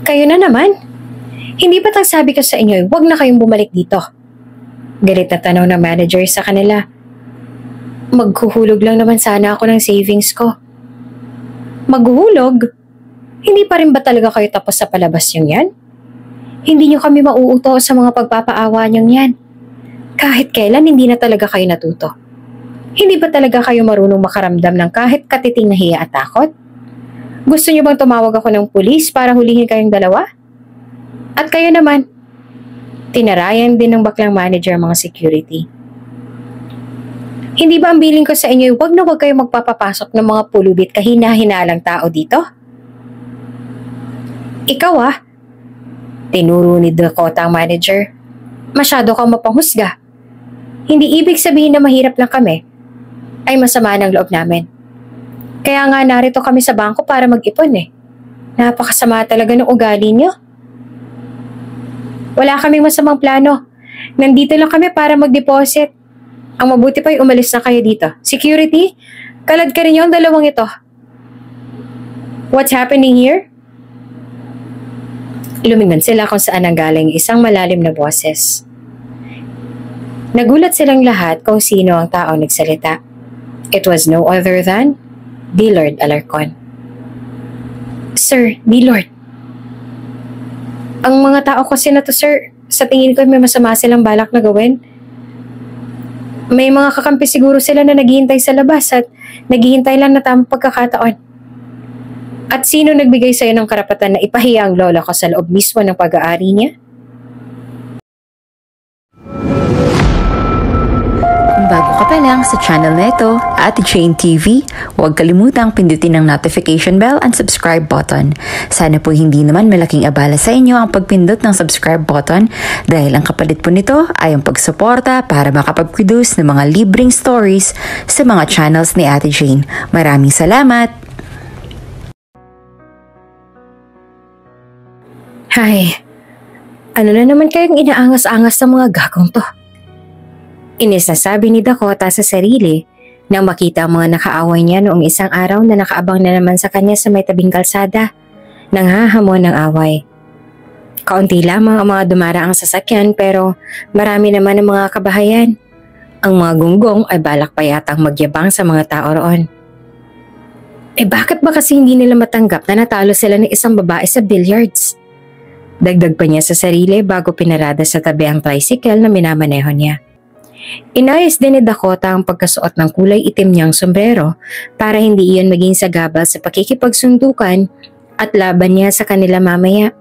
Kayo na naman? Hindi ba't ang sabi ko sa inyo, huwag na kayong bumalik dito? Galit na tanong ng manager sa kanila. Maghuhulog lang naman sana ako ng savings ko. Maghuhulog? Hindi pa rin ba talaga kayo tapos sa palabas niyong yan? Hindi niyo kami mauuto sa mga pagpapaawa niyong yan. Kahit kailan hindi na talaga kayo natuto. Hindi ba talaga kayo marunong makaramdam ng kahit katiting na hiya at takot? Gusto niyo bang tumawag ako ng pulis para hulihin kayong dalawa? At kayo naman? Tinarayan din ng baklang manager mga security. Hindi ba ang bilin ko sa inyo, huwag na huwag kayong magpapapasok ng mga pulubit kahina-hinalang tao dito? Ikaw tinuro ni Dakota ang manager. Masyado kang mapanghusga. Hindi ibig sabihin na mahirap lang kami, ay masama ng loob namin. Kaya nga narito kami sa bangko para mag-ipon Napakasama talaga ng ugali niyo. Wala kaming masamang plano. Nandito lang kami para mag-deposit. Ang mabuti pa ay umalis na kayo dito. Security, kalad ka rin yung dalawang ito. What's happening here? Lumingon sila kung saan nanggaling isang malalim na boses. Nagulat silang lahat kung sino ang tao nagsalita. It was no other than Dillard Alarcon. Sir, Dillard. Ang mga tao kasi na to, sir, sa tingin ko may masama silang balak na gawin. May mga kakampi siguro sila na naghihintay sa labas at naghihintay lang na tamang pagkakataon. At sino nagbigay sa'yo ng karapatan na ipahiya ang lola ko sa loob mismo ng pag-aari niya? Kung bago ka pa lang sa channel na ito, Ate Jane TV, huwag kalimutang pindutin ang notification bell and subscribe button. Sana po hindi naman malaking abala sa inyo ang pagpindot ng subscribe button dahil ang kapalit po nito ay ang pagsuporta para makapag-produce ng mga libreng stories sa mga channels ni Ate Jane. Maraming salamat! Ay, ano na naman kayong inaangas-angas sa mga gagong to? Inis na sabi ni Dakota sa sarili nang makita ang mga nakaaway niya noong isang araw na nakaabang na naman sa kanya sa may tabing kalsada, nang hahamon ng away. Kaunti lamang ang mga dumaraang sasakyan pero marami naman ang mga kabahayan. Ang mga gunggong ay balak pa yatang magyabang sa mga tao roon. Bakit ba kasi hindi nila matanggap na natalo sila ng isang babae sa billiards? Dagdag pa niya sa sarili bago pinarada sa tabi ang tricycle na minamaneho niya. Inayos din ni Dakota ang pagkasuot ng kulay itim niyang sombrero para hindi iyon maging sagabal sa pakikipagsundukan at laban niya sa kanila mamaya.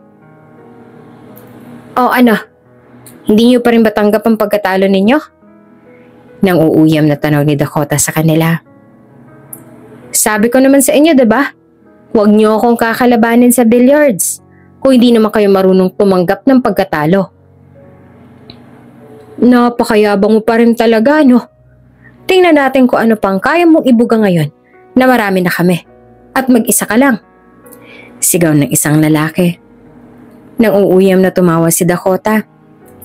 O ano, hindi niyo pa rin batanggap ang pagkatalo ninyo? Nang uuyam na tanaw ni Dakota sa kanila. Sabi ko naman sa inyo, diba? Huwag niyo akong kakalabanin sa billiards. Kung hindi naman kayo marunong tumanggap ng pagkatalo. Napakayabang mo pa rin talaga, no? Tingnan natin kung ano pang kaya mong ibuga ngayon na marami na kami at mag-isa ka lang. Sigaw ng isang lalaki. Nang uuyam na tumawa si Dakota,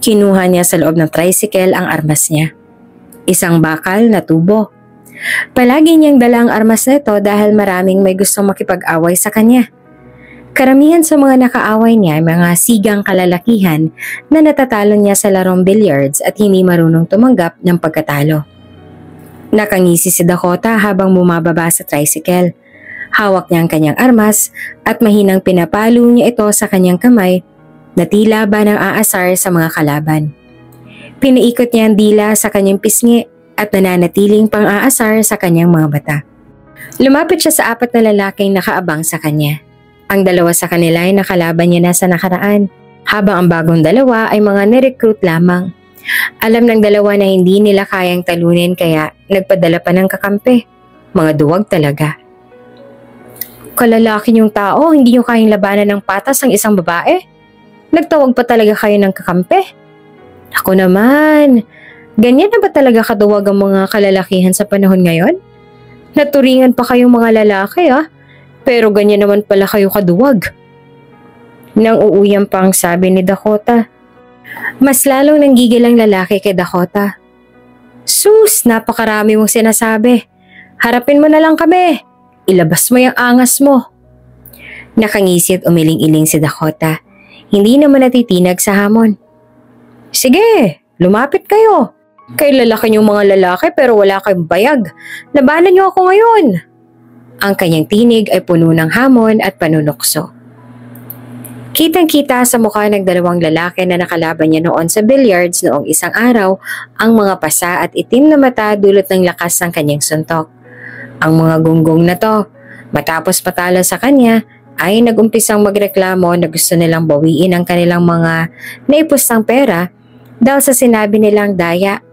kinuha niya sa loob ng tricycle ang armas niya. Isang bakal na tubo. Palagi niyang dala ang armas na ito dahil maraming may gustong makipag-away sa kanya. Karamihan sa mga nakaaway niya ay mga sigang kalalakihan na natatalo niya sa larong billiards at hindi marunong tumanggap ng pagkatalo. Nakangisi si Dakota habang bumababa sa tricycle. Hawak niya ang kanyang armas at mahinang pinapalo niya ito sa kanyang kamay na tila ba ng aasar sa mga kalaban. Pinaikot niya ang dila sa kanyang pisngi at nananatiling pang-aasar sa kanyang mga mata. Lumapit siya sa apat na lalaking nakaabang sa kanya. Ang dalawa sa kanila ay nakalaban niya na sa nakaraan, habang ang bagong dalawa ay mga nirecruit lamang. Alam ng dalawa na hindi nila kayang talunin kaya nagpadala pa ng kakampi. Mga duwag talaga. Kalalaki niyong tao, hindi niyo kayang labanan ng patas ang isang babae? Nagtawag pa talaga kayo ng kakampi? Ako naman, ganyan na ba talaga kaduwag ang mga kalalakihan sa panahon ngayon? Naturingan pa kayong mga lalaki pero ganyan naman pala kayo kaduwag. Nang uuyam pa ang sabi ni Dakota. Mas lalong nanggigil ang lalaki kay Dakota. Sus, napakarami mong sinasabi. Harapin mo na lang kami. Ilabas mo yung angas mo. Nakangisit umiling-iling si Dakota. Hindi naman natitinag sa hamon. Sige, lumapit kayo. Kay lalaki niyong mga lalaki pero wala kayong bayag. Labanan niyo ako ngayon. Ang kanyang tinig ay puno ng hamon at panunukso. Kitang-kita sa mukha ng dalawang lalaki na nakalaban niya noon sa billiards noong isang araw ang mga pasa at itim na mata dulot ng lakas ng kanyang suntok. Ang mga gunggong na to, matapos patalo sa kanya, ay nagumpisang magreklamo na gusto nilang bawiin ang kanilang mga naipustang pera dahil sa sinabi nilang daya.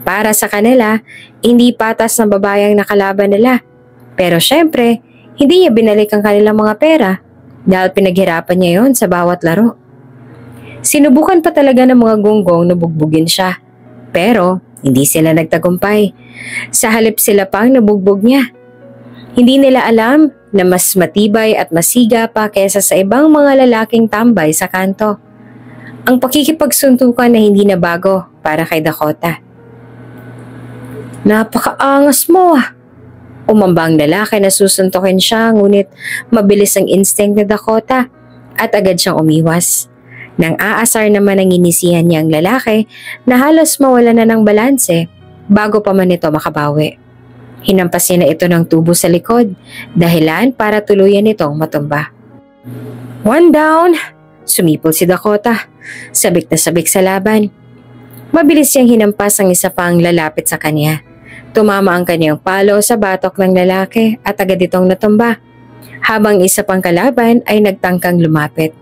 Para sa kanila, hindi patas na babayang nakalaban nila. Pero syempre, hindi niya binalik ang kanilang mga pera dahil pinaghirapan niya yon sa bawat laro. Sinubukan pa talaga ng mga gunggong na bugbugin siya. Pero hindi sila nagtagumpay. Sa halip sila pang nabugbog niya. Hindi nila alam na mas matibay at masiga pa kaysa sa ibang mga lalaking tambay sa kanto. Ang pakikipagsuntukan na hindi na bago para kay Dakota. Napakaangas mo ah! Umambang lalaki na susuntukin siya ngunit mabilis ang instinct ni Dakota at agad siyang umiwas. Nang aasar naman ang inisihan niyang lalaki na halos mawala na ng balanse bago pa man ito makabawi. Hinampas niya na ito ng tubo sa likod, dahilan para tuluyan itong matumba. One down! Sumipol si Dakota. Sabik na sabik sa laban. Mabilis niyang hinampas ang isa pang lalapit sa kanya. Tumama ang kanyang palo sa batok ng lalaki at agad itong natumba. Habang isa pang kalaban ay nagtangkang lumapit.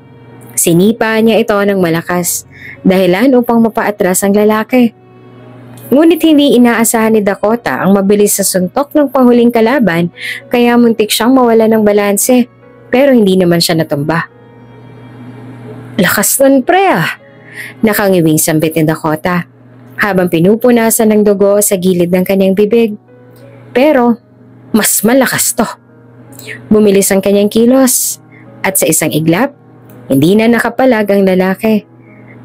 Sinipa niya ito ng malakas, dahilan upang mapaatras ang lalaki. Ngunit hindi inaasahan ni Dakota ang mabilis na suntok ng panghuling kalaban kaya muntik siyang mawala ng balanse pero hindi naman siya natumba. Lakas nun pre ah! Nakangiwing sambit ni Dakota habang pinupunasan ng dugo sa gilid ng kanyang bibig. Pero mas malakas to. Bumilis ang kanyang kilos at sa isang iglap, hindi na nakapalag ang lalaki.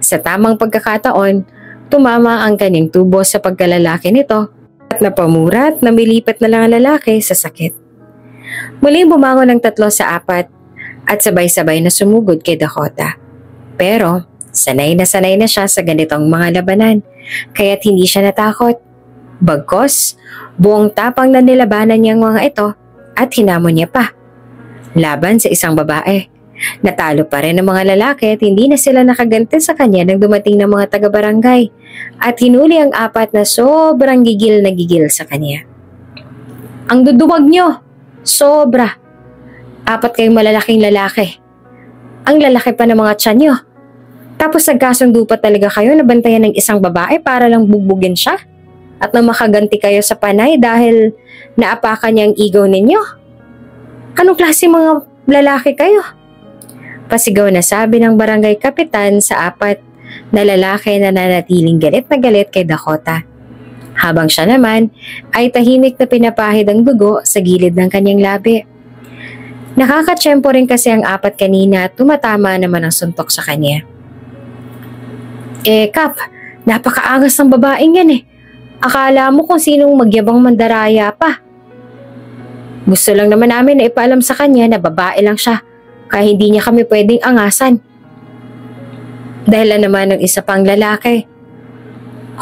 Sa tamang pagkakataon, tumama ang kanyang tubo sa pagkalalaki nito at napamurat na milipat na lang ang lalaki sa sakit. Muling bumangon ng 3 sa 4 at sabay-sabay na sumugod kay Dakota. Pero sanay na siya sa ganitong mga labanan kaya't hindi siya natakot. Bagkos, buong tapang na nilabanan niyang mga ito at hinamon niya pa. Laban sa isang babae. Natalo pa rin ng mga lalaki at hindi na sila nakaganti sa kanya nang dumating ng mga taga-barangay at hinuli ang 4 na sobrang gigil na gigil sa kanya. Ang duduwag niyo! Sobra! 4 kayong malalaking lalaki. Ang lalaki pa ng mga tiyan niyo. Tapos nagkasundo pa talaga kayo na bantayan ng isang babae para lang bugbugin siya? At na makaganti kayo sa panay dahil naapakan niya ang ego ninyo? Anong klase mga lalaki kayo? Pasigaw na sabi ng barangay kapitan sa 4 na lalaki na nanatiling galit na galit kay Dakota. Habang siya naman ay tahimik na pinapahid ang dugo sa gilid ng kanyang labi. Nakakatsyempo rin kasi ang 4 kanina at tumatama naman ang suntok sa kanya. Kap, napakaangas ng babaeng yan eh. Akala mo kung sinong magyabang mandaraya pa. Gusto lang naman namin na ipaalam sa kanya na babae lang siya, kaya hindi niya kami pwedeng angasan. Dahil naman ng isa pang lalaki.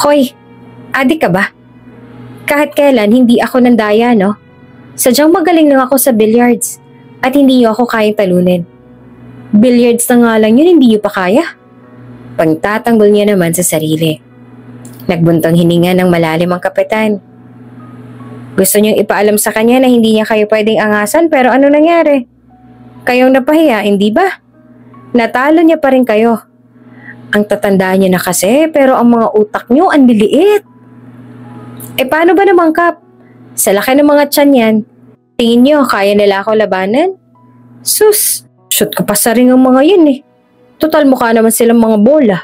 Hoy, adik ka ba? Kahit kailan hindi ako nandaya, no? Sadyang magaling lang ako sa billiards at hindi niyo ako kayang talunin. Billiards na nga lang yun, hindi niyo pa kaya? Pagtatanggol niya naman sa sarili. Nagbuntong hininga ng malalim ang kapitan. Gusto niyong ipaalam sa kanya na hindi niya kayo pwedeng angasan pero ano nangyari? Kayong napahiya, hindi ba? Natalo niya pa rin kayo. Ang tatandaan niyo na kasi pero ang mga utak niyo ang liliit. Paano ba naman Kap? Sa laki ng mga tiyan yan, tingin niyo kaya nila ako labanan? Sus, shoot ko pa sa ring ang mga yun eh. Total mukha naman silang mga bola.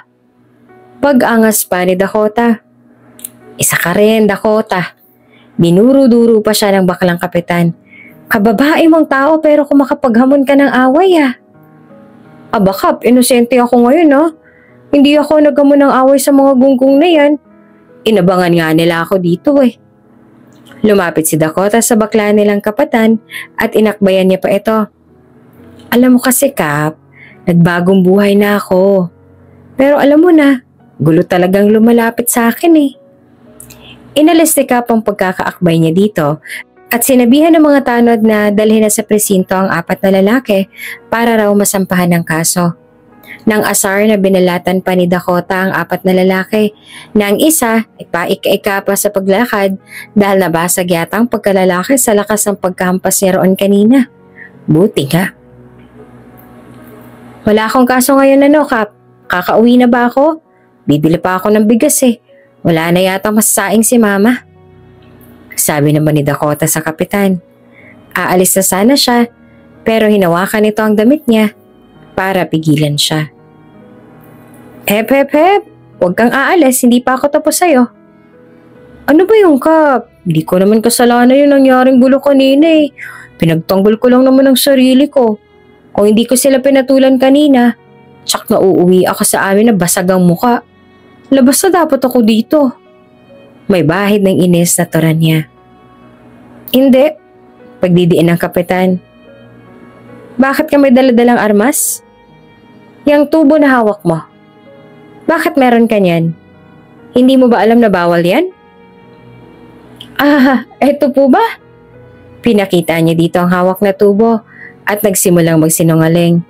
Pag-angas pa ni Dakota. Isa ka rin, Dakota. Dinuro-duro pa siya ng baklang kapitan. Kababae mong tao pero kung makapaghamon ka ng away ah. Aba Kap, inosente ako ngayon ah. Hindi ako naghamon ng away sa mga gunggong na yan. Inabangan nga nila ako dito eh. Lumapit si Dakota sa bakla nilang kapatan at inakbayan niya pa ito. Alam mo kasi, Kap, nagbagong buhay na ako. Pero alam mo na, gulo talagang lumalapit sa akin eh. Inalis ni Kap ang pagkakaakbay niya dito at sinabihan ng mga tanod na dalhin na sa presinto ang 4 na lalaki para raw masampahan ng kaso. Nang asar na binalatan pa ni Dakota ang 4 na lalaki na ang isa ay paika-ika pa sa paglalakad dahil nabasag yata ang pagkalalaki sa lakas ng pagkahampas niya roon kanina. Buti nga. Wala akong kaso ngayon Kap. Kakauwi na ba ako? Bibili pa ako ng bigas eh. Wala na yata masasaing si Mama. Sabi naman ni Dakota sa kapitan. Aalis na sana siya pero hinawakan nito ang damit niya para pigilan siya. Hep. Huwag kang aalis, hindi pa ako tapos sa'yo. Ano ba yung Kap? Hindi ko naman kasalanan yung nangyaring gulo kanina eh. Pinagtanggol ko lang naman ang sarili ko. Kung hindi ko sila pinatulan kanina, tsak na uuwi ako sa amin na basag ang muka. Labas na dapat ako dito. May bahid ng inis na turan niya. Hindi, pagdidiin ng kapitan. Bakit ka may daladalang armas? Yang tubo na hawak mo. Bakit meron ka niyan? Hindi mo ba alam na bawal yan? Eto po ba? Pinakita niya dito ang hawak na tubo at nagsimulang magsinungaling.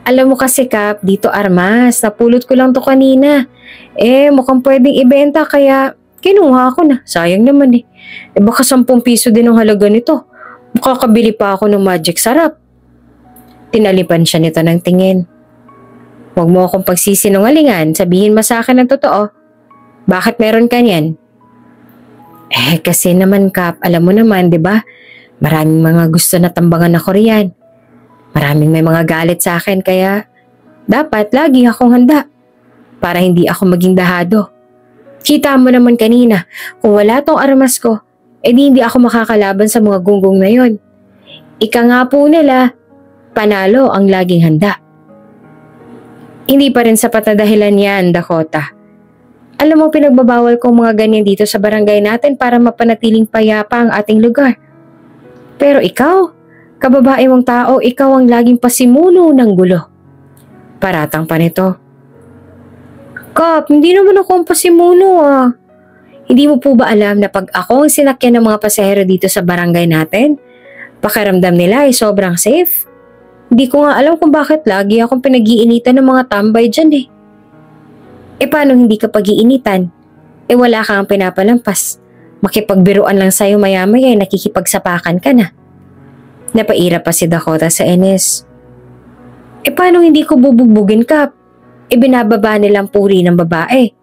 Alam mo kasi Kap, dito armas, napulot ko lang to kanina. Mukhang pwedeng ibenta kaya kinuha ko na. Sayang naman eh. Baka 10 piso din ang halaga nito. Makakabili pa ako ng magic sarap. Tinalipan siya nito ng tingin. Huwag mo akong pagsisinungalingan, sabihin mo sa akin ang totoo. Bakit meron ka niyan? Kasi naman Kap, alam mo naman, di ba? Maraming mga gusto na tambangan ako riyan. Maraming may mga galit sa akin kaya dapat lagi akong handa para hindi ako maging dahado. Kita mo naman kanina, kung wala tong armas ko, hindi ako makakalaban sa mga gunggong na yon. Ika nga po nila, panalo ang laging handa. Hindi pa rin sapat na dahilan yan, Dakota. Alam mo pinagbabawal kong mga ganyan dito sa barangay natin para mapanatiling payapa ang ating lugar. Pero ikaw, kababae mong tao, ikaw ang laging pasimuno ng gulo. Paratang pa nito. Kap, hindi naman ako ang pasimuno Hindi mo po ba alam na pag ako ang sinakyan ng mga pasahero dito sa barangay natin, pakiramdam nila ay sobrang safe? Hindi ko nga alam kung bakit lagi akong pinag-iinitan ng mga tambay dyan eh. Paano hindi ka pag-iinitan? Wala kang pinapalampas. Makipagbiruan lang sa'yo maya-maya nakikipagsapakan ka na. Napaira pa si Dakota sa Enes. Paano hindi ko bubugbugin Kap? Binababa nilang puri ng babae.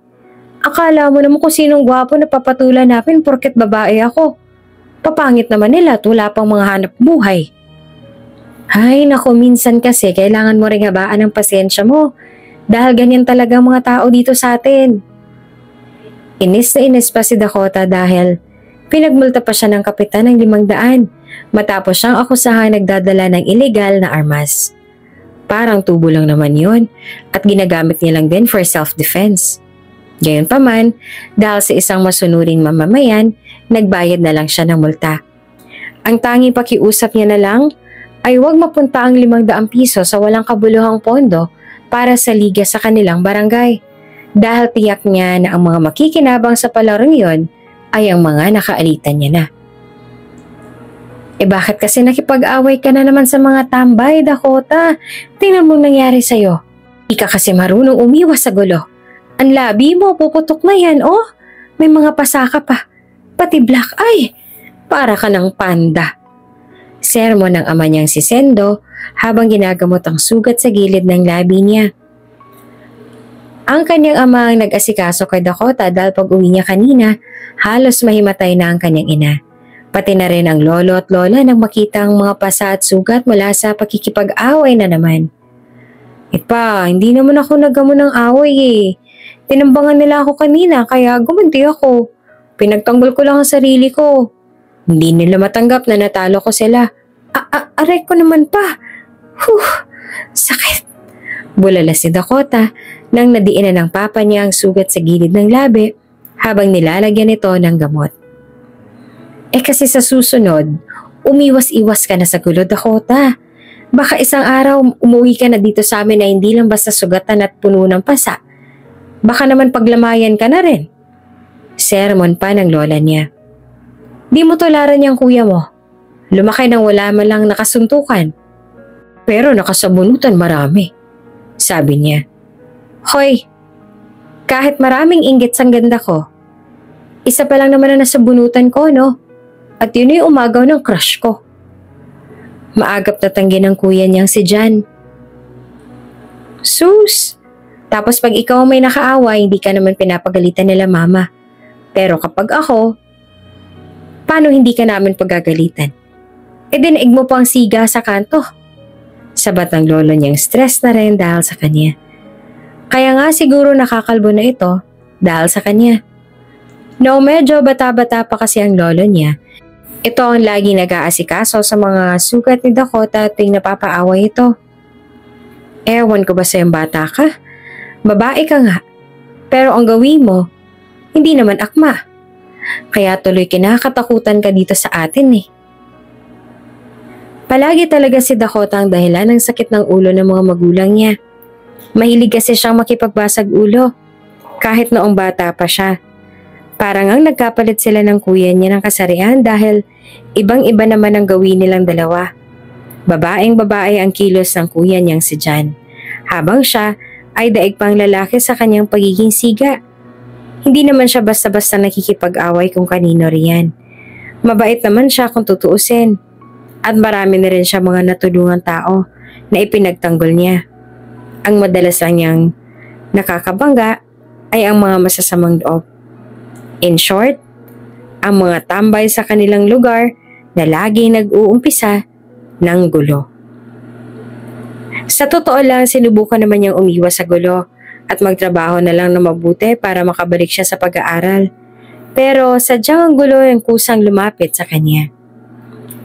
Akala mo naman kung sinong gwapo na papatulan namin porket babae ako. Papangit naman nila at wala pang mga hanap buhay. Ay naku, minsan kasi kailangan mo ring habaan ang pasensya mo. Dahil ganyan talaga ang mga tao dito sa atin. Inis na inis pa si Dakota dahil pinagmulta pa siya ng kapitan ng 500 matapos siyang akusahan nagdadala ng illegal na armas. Parang tubo lang naman yun at ginagamit niya lang din for self-defense. Gayunpaman, dahil sa isang masunuring mamamayan, nagbayad na lang siya ng multa. Ang tanging pakiusap niya na lang ay huwag mapunta ang 500 piso sa walang kabuluhang pondo para sa liga sa kanilang barangay. Dahil tiyak niya na ang mga makikinabang sa palarong yon ay ang mga nakaalitan niya na. Bakit kasi nakipag-away ka na naman sa mga tambay, Dakota? Tingnan mo nangyari sa'yo. Di ka kasi marunong umiwas sa gulo. Ang labi mo, puputok na yan, oh. May mga pasaka pa. Pati black eye. Para ka ng panda. Sermon ng ama niyang si Sendo habang ginagamot ang sugat sa gilid ng labi niya. Ang kanyang ama ang nag-asikaso kay Dakota dahil pag uwi niya kanina, halos mahimatay na ang kanyang ina. Pati na rin ang lolo at lola nang makita ang mga pasa at sugat mula sa pakikipag-away na naman. Hindi naman ako nagamo ng away eh. Tinambangan nila ako kanina kaya gumanti ako. Pinagtanggol ko lang ang sarili ko. Hindi nila matanggap na natalo ko sila. Aray ko naman pa. Sakit. Bulala si Dakota nang nadiinan ng papa niya ang sugat sa gilid ng labi habang nilalagyan ito ng gamot. Kasi sa susunod, umiwas-iwas ka na sa gulo, Dakota. Baka isang araw umuwi ka na dito sa amin na hindi lang basta sugatan at puno ng pasa. Baka naman paglamayan ka na rin. Sermon pa ng lola niya. Di mo tolaran yung kuya mo. Lumaki nang wala man lang nakasuntukan. Pero nakasabunutan marami. Sabi niya. Hoy, kahit maraming inggit sang ganda ko, isa pa lang naman na nasabunutan ko, no? At yun yung umagaw ng crush ko. Maagap na tanggi ng kuya niyang si Jan. Sus! Tapos pag ikaw may nakaaway, hindi ka naman pinapagalitan nila mama. Pero kapag ako, paano hindi ka namin pagagalitan? E dinaig mo pang siga sa kanto. Sabat ng lolo niyang stress na rin dahil sa kanya. Kaya nga siguro nakakalbo na ito dahil sa kanya. No, medyo bata-bata pa kasi ang lolo niya. Ito ang lagi nag-aasikaso sa mga sugat ni Dakota tuwing napapaaway ito. Ewan ko ba sa'yong bata ka? Babae ka nga. Pero ang gawin mo, hindi naman akma. Kaya tuloy kinakatakutan ka dito sa atin eh. Palagi talaga si Dakota ang dahilan ng sakit ng ulo ng mga magulang niya. Mahilig kasi siyang makipagbasag ulo. Kahit noong bata pa siya. Parang ang nagkapalit sila ng kuya niya ng kasarian dahil ibang-iba naman ang gawin nilang dalawa. Babaeng-babae ang kilos ng kuya niyang si Jan. Habang siya ay daig pang lalaki sa kanyang pagiging siga. Hindi naman siya basta-basta nakikipag-away kung kanino riyan. Mabait naman siya kung tutuusin. At marami na rin siya mga natulungang tao na ipinagtanggol niya. Ang madalas lang niyang nakakabangga ay ang mga masasamang loob. In short, ang mga tambay sa kanilang lugar na lagi nag-uumpisa ng gulo. Sa totoo lang, sinubukan naman niyang umiwas sa gulo at magtrabaho na lang na mabuti para makabalik siya sa pag-aaral. Pero sadyang ang gulo ang kusang lumapit sa kanya.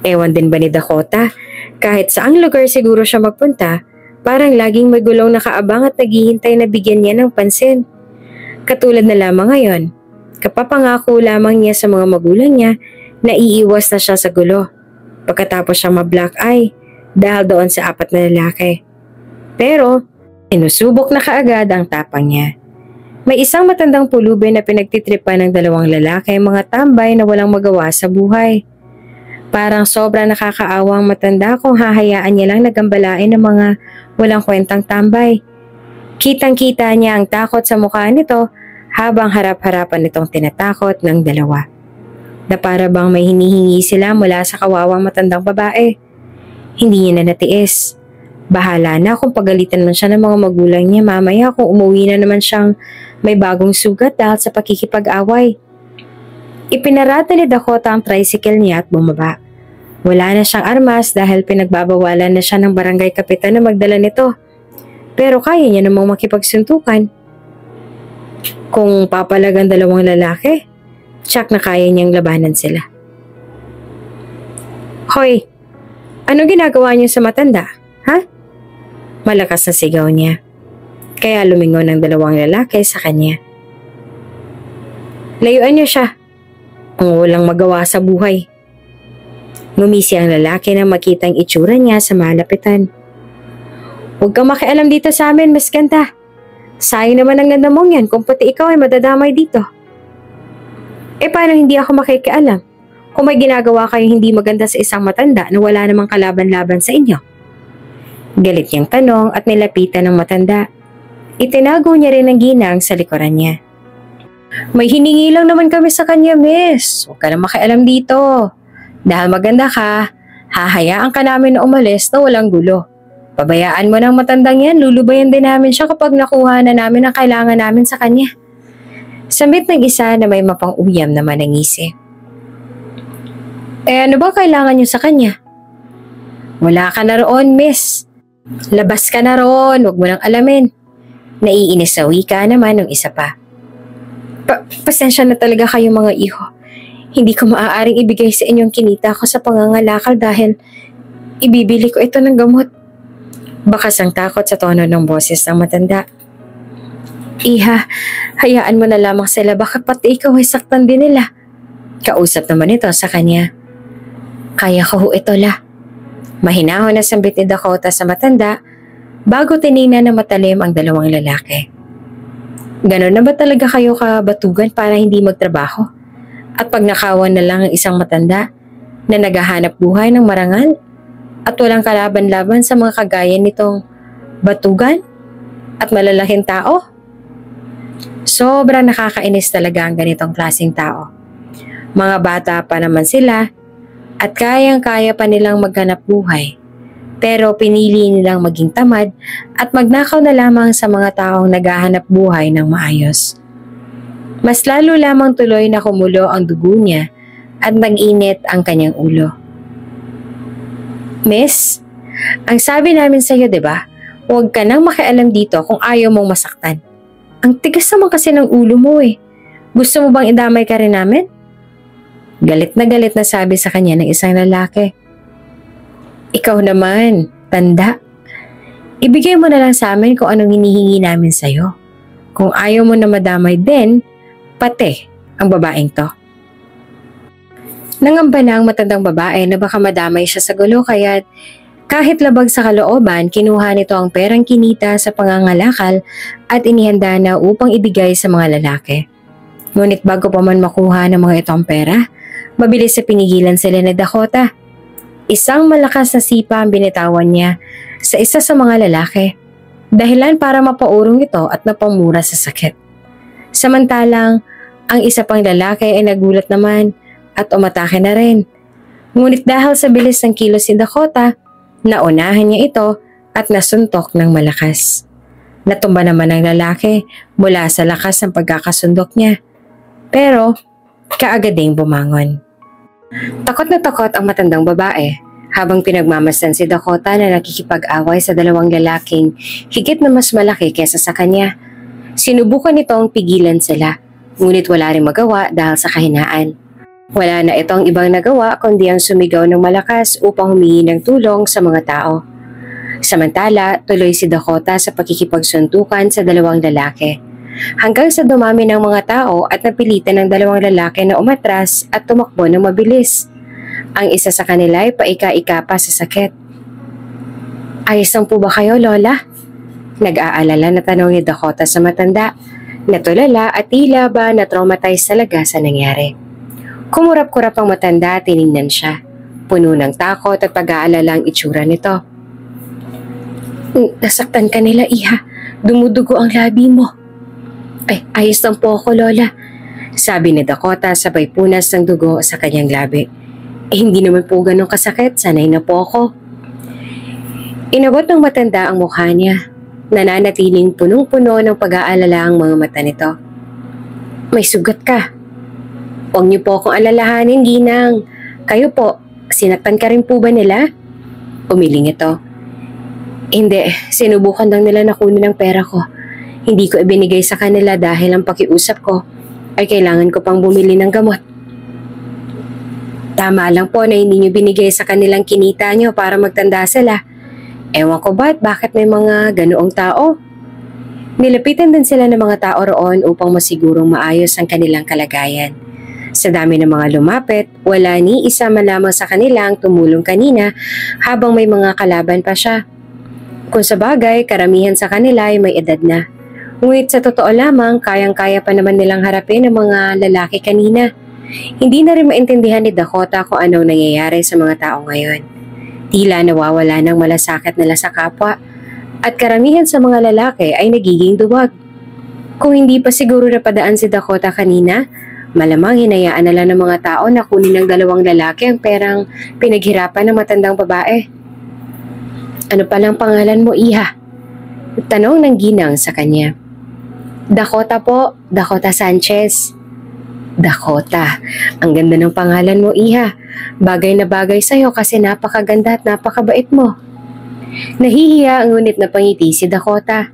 Ewan din ba ni Dakota, kahit saang lugar siguro siya magpunta, parang laging may gulong nakaabang at naghihintay na bigyan niya ng pansin. Katulad na lamang ngayon, kapapangako lamang niya sa mga magulang niya na iiwas na siya sa gulo. Pagkatapos siya ma-black eye dahil doon sa 4 na lalaki. Pero, inusubok na kaagad ang tapang niya. May isang matandang pulubi na pinagtitripan ng 2 lalaki mga tambay na walang magawa sa buhay. Parang sobra nakakaawa ang matanda kung hahayaan niya lang nagambalain ng mga walang kwentang tambay. Kitang-kita niya ang takot sa mukha nito habang harap-harapan nitong tinatakot ng 2. Na para bang may hinihingi sila mula sa kawawang matandang babae. Hindi niya na natiis. Bahala na kung pagalitan man siya ng mga magulang niya mamaya kung umuwi na naman siyang may bagong sugat dahil sa pakikipag-away. Ipinarata ni Dakota ang tricycle niya at bumaba. Wala na siyang armas dahil pinagbabawalan na siya ng barangay kapitan na magdala nito. Pero kaya niya namang makipagsuntukan. Kung papalagang 2 lalaki, tsak na kaya niyang labanan sila. Hoy, ano ginagawa niyo sa matanda? Ha? Malakas na sigaw niya. Kaya lumingon ng 2 lalaki sa kanya. Layuan niyo siya. Ang walang magawa sa buhay. Ngumisi ang lalaki nang makita ang itsura niya sa malapitan. Huwag kang makialam dito sa amin, Mas Ganda. Sayang naman ang ganda mong yan kung pati ikaw ay madadamay dito. Eh paano hindi ako makikialam kung may ginagawa kayo hindi maganda sa isang matanda na wala namang kalaban-laban sa inyo? Galit niyang tanong at nilapitan ng matanda. Itinago niya rin ang ginang sa likuran niya. May hiningi lang naman kami sa kanya, miss. Huwag ka na makialam dito. Dahil maganda ka, hahayaan ka namin na umalis na walang gulo. Pabayaan mo ng matandang yan, lulubayan din namin siya kapag nakuha na namin ang kailangan namin sa kanya. Samit ng isa na may mapang-uyam naman ang ngisi. Eh ano ba kailangan niyo sa kanya? Wala ka na roon, miss. Labas ka na roon, huwag mo nang alamin. Naiinis sa wika naman ng isa pa. Pasensya na talaga kayo mga iho. Hindi ko maaaring ibigay sa inyong kinita ko sa pangangalakal dahil ibibili ko ito ng gamot. Bakas ang takot sa tono ng boses ng matanda. Iha, hayaan mo na lamang sila baka pati ikaw ay saktan din nila. Kausap naman ito sa kanya. Kaya ko ho ito la. Mahinahon na sambit ni Dakota sa matanda bago tiningnan na matalim ang dalawang lalaki. Ganon na ba talaga kayo kabatugan para hindi magtrabaho? At pag nakawan na lang ang isang matanda na naghahanap buhay ng marangal at walang kalaban-laban sa mga kagaya nitong batugan at malalaking tao? Sobrang nakakainis talaga ang ganitong klaseng tao. Mga bata pa naman sila at kayang-kaya pa nilang maghanap buhay. Pero pinili nilang maging tamad at magnakaw na lamang sa mga taong naghahanap buhay ng maayos. Mas lalo lamang tuloy na kumulo ang dugo niya at nag-init ang kanyang ulo. Miss, ang sabi namin sa iyo, 'di ba? Huwag ka nang makialam dito kung ayaw mong masaktan. Ang tigas naman kasi ng ulo mo eh. Gusto mo bang idamay ka rin namin? Galit na sabi sa kanya ng isang lalaki. Ikaw naman, tanda. Ibigay mo na lang sa amin kung anong hinihingi namin sa'yo. Kung ayaw mo na madamay din, pati ang babaeng to. Nangamba na ang matandang babae na baka madamay siya sa gulo kaya kahit labag sa kalooban, kinuha nito ang perang kinita sa pangangalakal at inihanda na upang ibigay sa mga lalaki. Ngunit bago pa man makuha ng mga itong pera, mabilis sa pinigilan sila ni Dakota. Isang malakas na sipa ang binitawan niya sa isa sa mga lalaki, dahilan para mapaurong ito at napamura sa sakit. Samantalang, ang isa pang lalaki ay nagulat naman at umatake na rin. Ngunit dahil sa bilis ng kilos ni Dakota, naunahan niya ito at nasuntok ng malakas. Natumba naman ang lalaki mula sa lakas ng pagkakasundok niya. Pero, kaagad ding bumangon. Takot na takot ang matandang babae habang pinagmamasdan si Dakota na nakikipag-away sa dalawang lalaking higit na mas malaki kesa sa kanya. Sinubukan nitong pigilan sila, ngunit wala rin magawa dahil sa kahinaan. Wala na itong ibang nagawa kundi ang sumigaw ng malakas upang humingi ng tulong sa mga tao. Samantala, tuloy si Dakota sa pakikipagsuntukan sa dalawang lalaki. Hanggang sa dumami ng mga tao at napilitan ng dalawang lalaki na umatras at tumakbo ng mabilis. Ang isa sa kanila ay paika-ika pa sa sakit. Ayos lang po ba kayo, Lola? Nag-aalala na tanong ni Dakota sa matanda. Natulala at tila ba na-traumatize talaga sa nangyari. Kumurap-kurap ang matanda at tiningnan siya. Puno ng takot at pag-aalala ang itsura nito. Nasaktan ka nila, iha. Dumudugo ang labi mo. Ay, ayos lang po ako, Lola. Sabi ni Dakota sabay punas ng dugo sa kanyang labi. Hindi naman po ganun kasakit, sanay na po ako. Inabot ng matanda ang mukha niya. Nananatiling punong-puno ng pag-aalala ang mga mata nito. May sugat ka. Huwag niyo po akong alalahanin, Ginang. Kayo po, sinaktan ka rin po ba nila? Umiling ito. Hindi, sinubukan lang nila na kunin ang pera ko. Hindi ko ibinigay sa kanila dahil ang pakiusap ko ay kailangan ko pang bumili ng gamot. Tama lang po na hindi niyo binigay sa kanilang kinita niyo para magtanda sila. Ewan ko bakit may mga ganoong tao. Nilapitan din sila ng mga tao roon upang masigurong maayos ang kanilang kalagayan. Sa dami ng mga lumapit, wala ni isa man lamang sa kanila ang tumulong kanina habang may mga kalaban pa siya. Kung sa bagay, karamihan sa kanila ay may edad na. Ngunit sa totoo lamang, kayang-kaya pa naman nilang harapin ang mga lalaki kanina. Hindi na rin maintindihan ni Dakota kung anong nangyayari sa mga tao ngayon. Tila nawawala ng malasakit nila sa kapwa at karamihan sa mga lalaki ay nagiging duwag. Kung hindi pa siguro napadaan si Dakota kanina, malamang hinayaan na lang ng mga tao na kunin ng dalawang lalaki ang perang pinaghirapan ng matandang babae. Ano palang pangalan mo, iha? Tanong ng ginang sa kanya. Dakota po, Dakota Sanchez. Dakota, ang ganda ng pangalan mo, iha. Bagay na bagay sa'yo kasi napakaganda at napakabait mo. Nahihiya ang ngunit na pangiti si Dakota.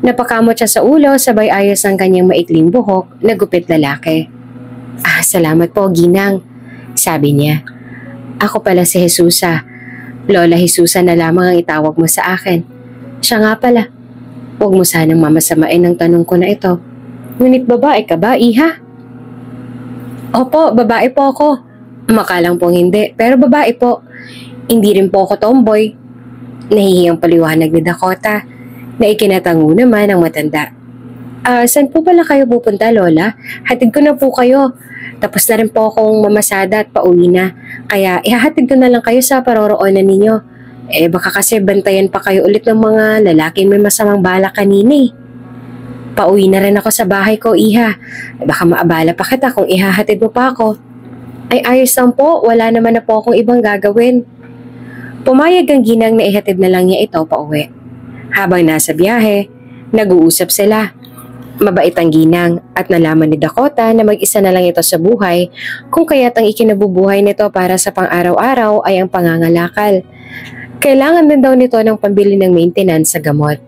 Napakamot siya sa ulo sabay ayos ang kanyang maikling buhok na gupit lalaki. Salamat po, ginang, sabi niya. Ako pala si Jesusa. Lola Jesusa na lamang ang itawag mo sa akin. Siya nga pala. Huwag mo sanang mamasamain ang tanong ko na ito. Ngunit babae ka ba, iha? Opo, babae po ako. Makalang pong hindi, pero babae po. Hindi rin po ako tomboy. Nahihiyang paliwanag ni Dakota na ikinatango naman ang matanda. Saan po pala kayo pupunta, Lola? Hatid ko na po kayo. Tapos na rin po akong mamasada at pauwi na. Kaya ihahatid ko na lang kayo sa paroroonan ninyo. Baka kasi bantayan pa kayo ulit ng mga lalaking may masamang balak kanina eh. Pauwi na rin ako sa bahay ko, Iha. Baka maabala pa kita kung ihahatid mo pa ako. Ay ayos lang po, wala naman na po akong ibang gagawin. Pumayag ang ginang na ihatid na lang niya ito pauwi. Habang nasa biyahe, nag-uusap sila. Mabait ang ginang at nalaman ni Dakota na mag-isa na lang ito sa buhay kung kaya't ang ikinabubuhay nito para sa pang-araw-araw ay ang pangangalakal. Kailangan din daw nito ng pambili ng maintenance sa gamot.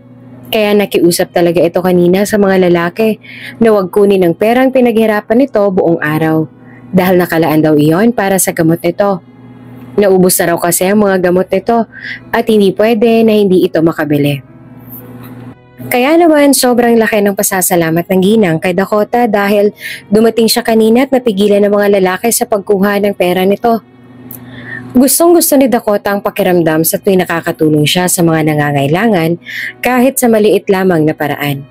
Kaya nakiusap talaga ito kanina sa mga lalaki na huwag kunin ng perang pinaghirapan nito buong araw dahil nakalaan daw iyon para sa gamot nito. Naubos na raw kasi ang mga gamot nito at hindi pwede na hindi ito makabili. Kaya naman sobrang laki ng pasasalamat ng ginang kay Dakota dahil dumating siya kanina at napigilan ng mga lalaki sa pagkuha ng pera nito. Gustong-gusto ni Dakota ang pakiramdam sa tuwing nakakatulong siya sa mga nangangailangan kahit sa maliit lamang na paraan.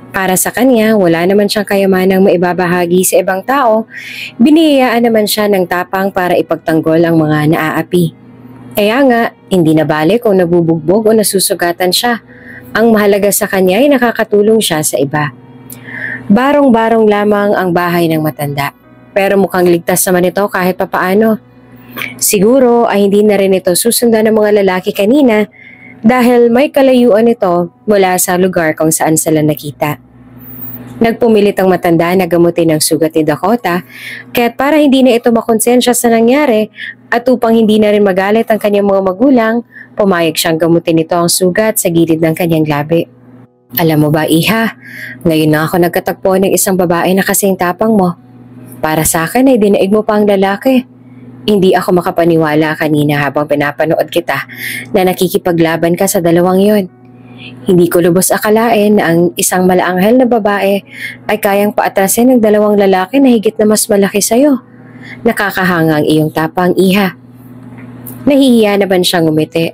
Para sa kanya, wala naman siyang kayamanang maibabahagi sa ibang tao, biniyayaan naman siya ng tapang para ipagtanggol ang mga naaapi. Kaya nga, hindi na bale kung nabubugbog o nasusugatan siya. Ang mahalaga sa kanya ay nakakatulong siya sa iba. Barong-barong lamang ang bahay ng matanda, pero mukhang ligtas naman ito kahit papaano. Siguro ay hindi na rin ito susundan ng mga lalaki kanina dahil may kalayuan ito mula sa lugar kung saan sila nakita. Nagpumilit ang matanda na gamutin ang sugat ni Dakota kaya't para hindi na ito makonsensya sa nangyari at upang hindi na rin magalit ang kanyang mga magulang, pumayag siyang gamutin ito ang sugat sa gilid ng kanyang labi. Alam mo ba, Iha, ngayon na ako nagkatagpo ng isang babae na kasing tapang mo. Para sa akin ay dinaig mo pa ang lalaki. Hindi ako makapaniwala kanina habang pinapanood kita na nakikipaglaban ka sa dalawang yon. Hindi ko lubos akalain na ang isang malaanghel na babae ay kayang paatrasin ng dalawang lalaki na higit na mas malaki sa'yo. Nakakahanga ang iyong tapang, Iha. Nahihiya naman siyang ngumiti.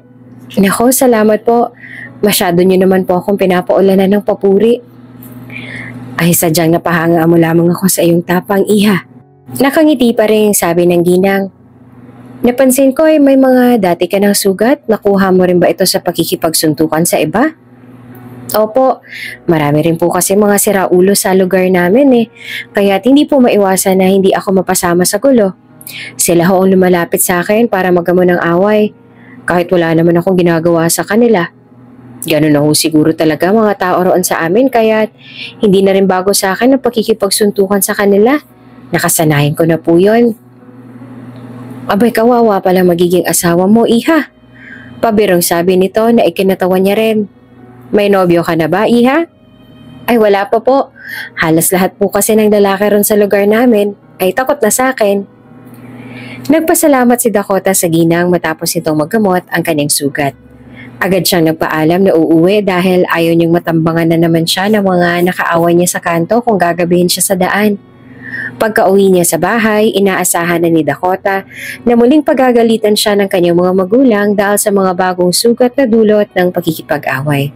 Nako, salamat po. Masyado niyo naman po akong pinapaulanan ng papuri. Ay sadyang napahanga mo lamang ako sa iyong tapang, Iha. Nakangiti pa rin sabi ng ginang. Napansin ko ay may mga dati ka ng sugat. Nakuha mo rin ba ito sa pakikipagsuntukan sa iba? Opo, marami rin po kasi mga siraulo sa lugar namin eh. Kaya hindi po maiwasan na hindi ako mapasama sa gulo. Sila ho ang lumalapit sa akin para magamo ng away. Kahit wala naman akong ginagawa sa kanila. Ganun na ho siguro talaga mga tao roon sa amin kaya hindi na rin bago sa akin ang pakikipagsuntukan sa kanila. Nakasanayan ko na po yun. Abay, kawawa pala magiging asawa mo, Iha. Pabirong sabi nito na ikinatawa niya rin. May nobyo ka na ba, Iha? Ay wala pa po. Halos lahat po kasi ng lalaki ron sa lugar namin ay takot na sa akin. Nagpasalamat si Dakota sa ginang matapos itong maggamot ang kanyang sugat. Agad siyang nagpaalam na uuwi dahil ayaw niyang matambangan na naman siya ng mga nakaaway niya sa kanto kung gagabihin siya sa daan. Pagka-uwi niya sa bahay, inaasahan na ni Dakota na muling pagagalitan siya ng kanyang mga magulang dahil sa mga bagong sugat na dulot ng pagkikipag-away.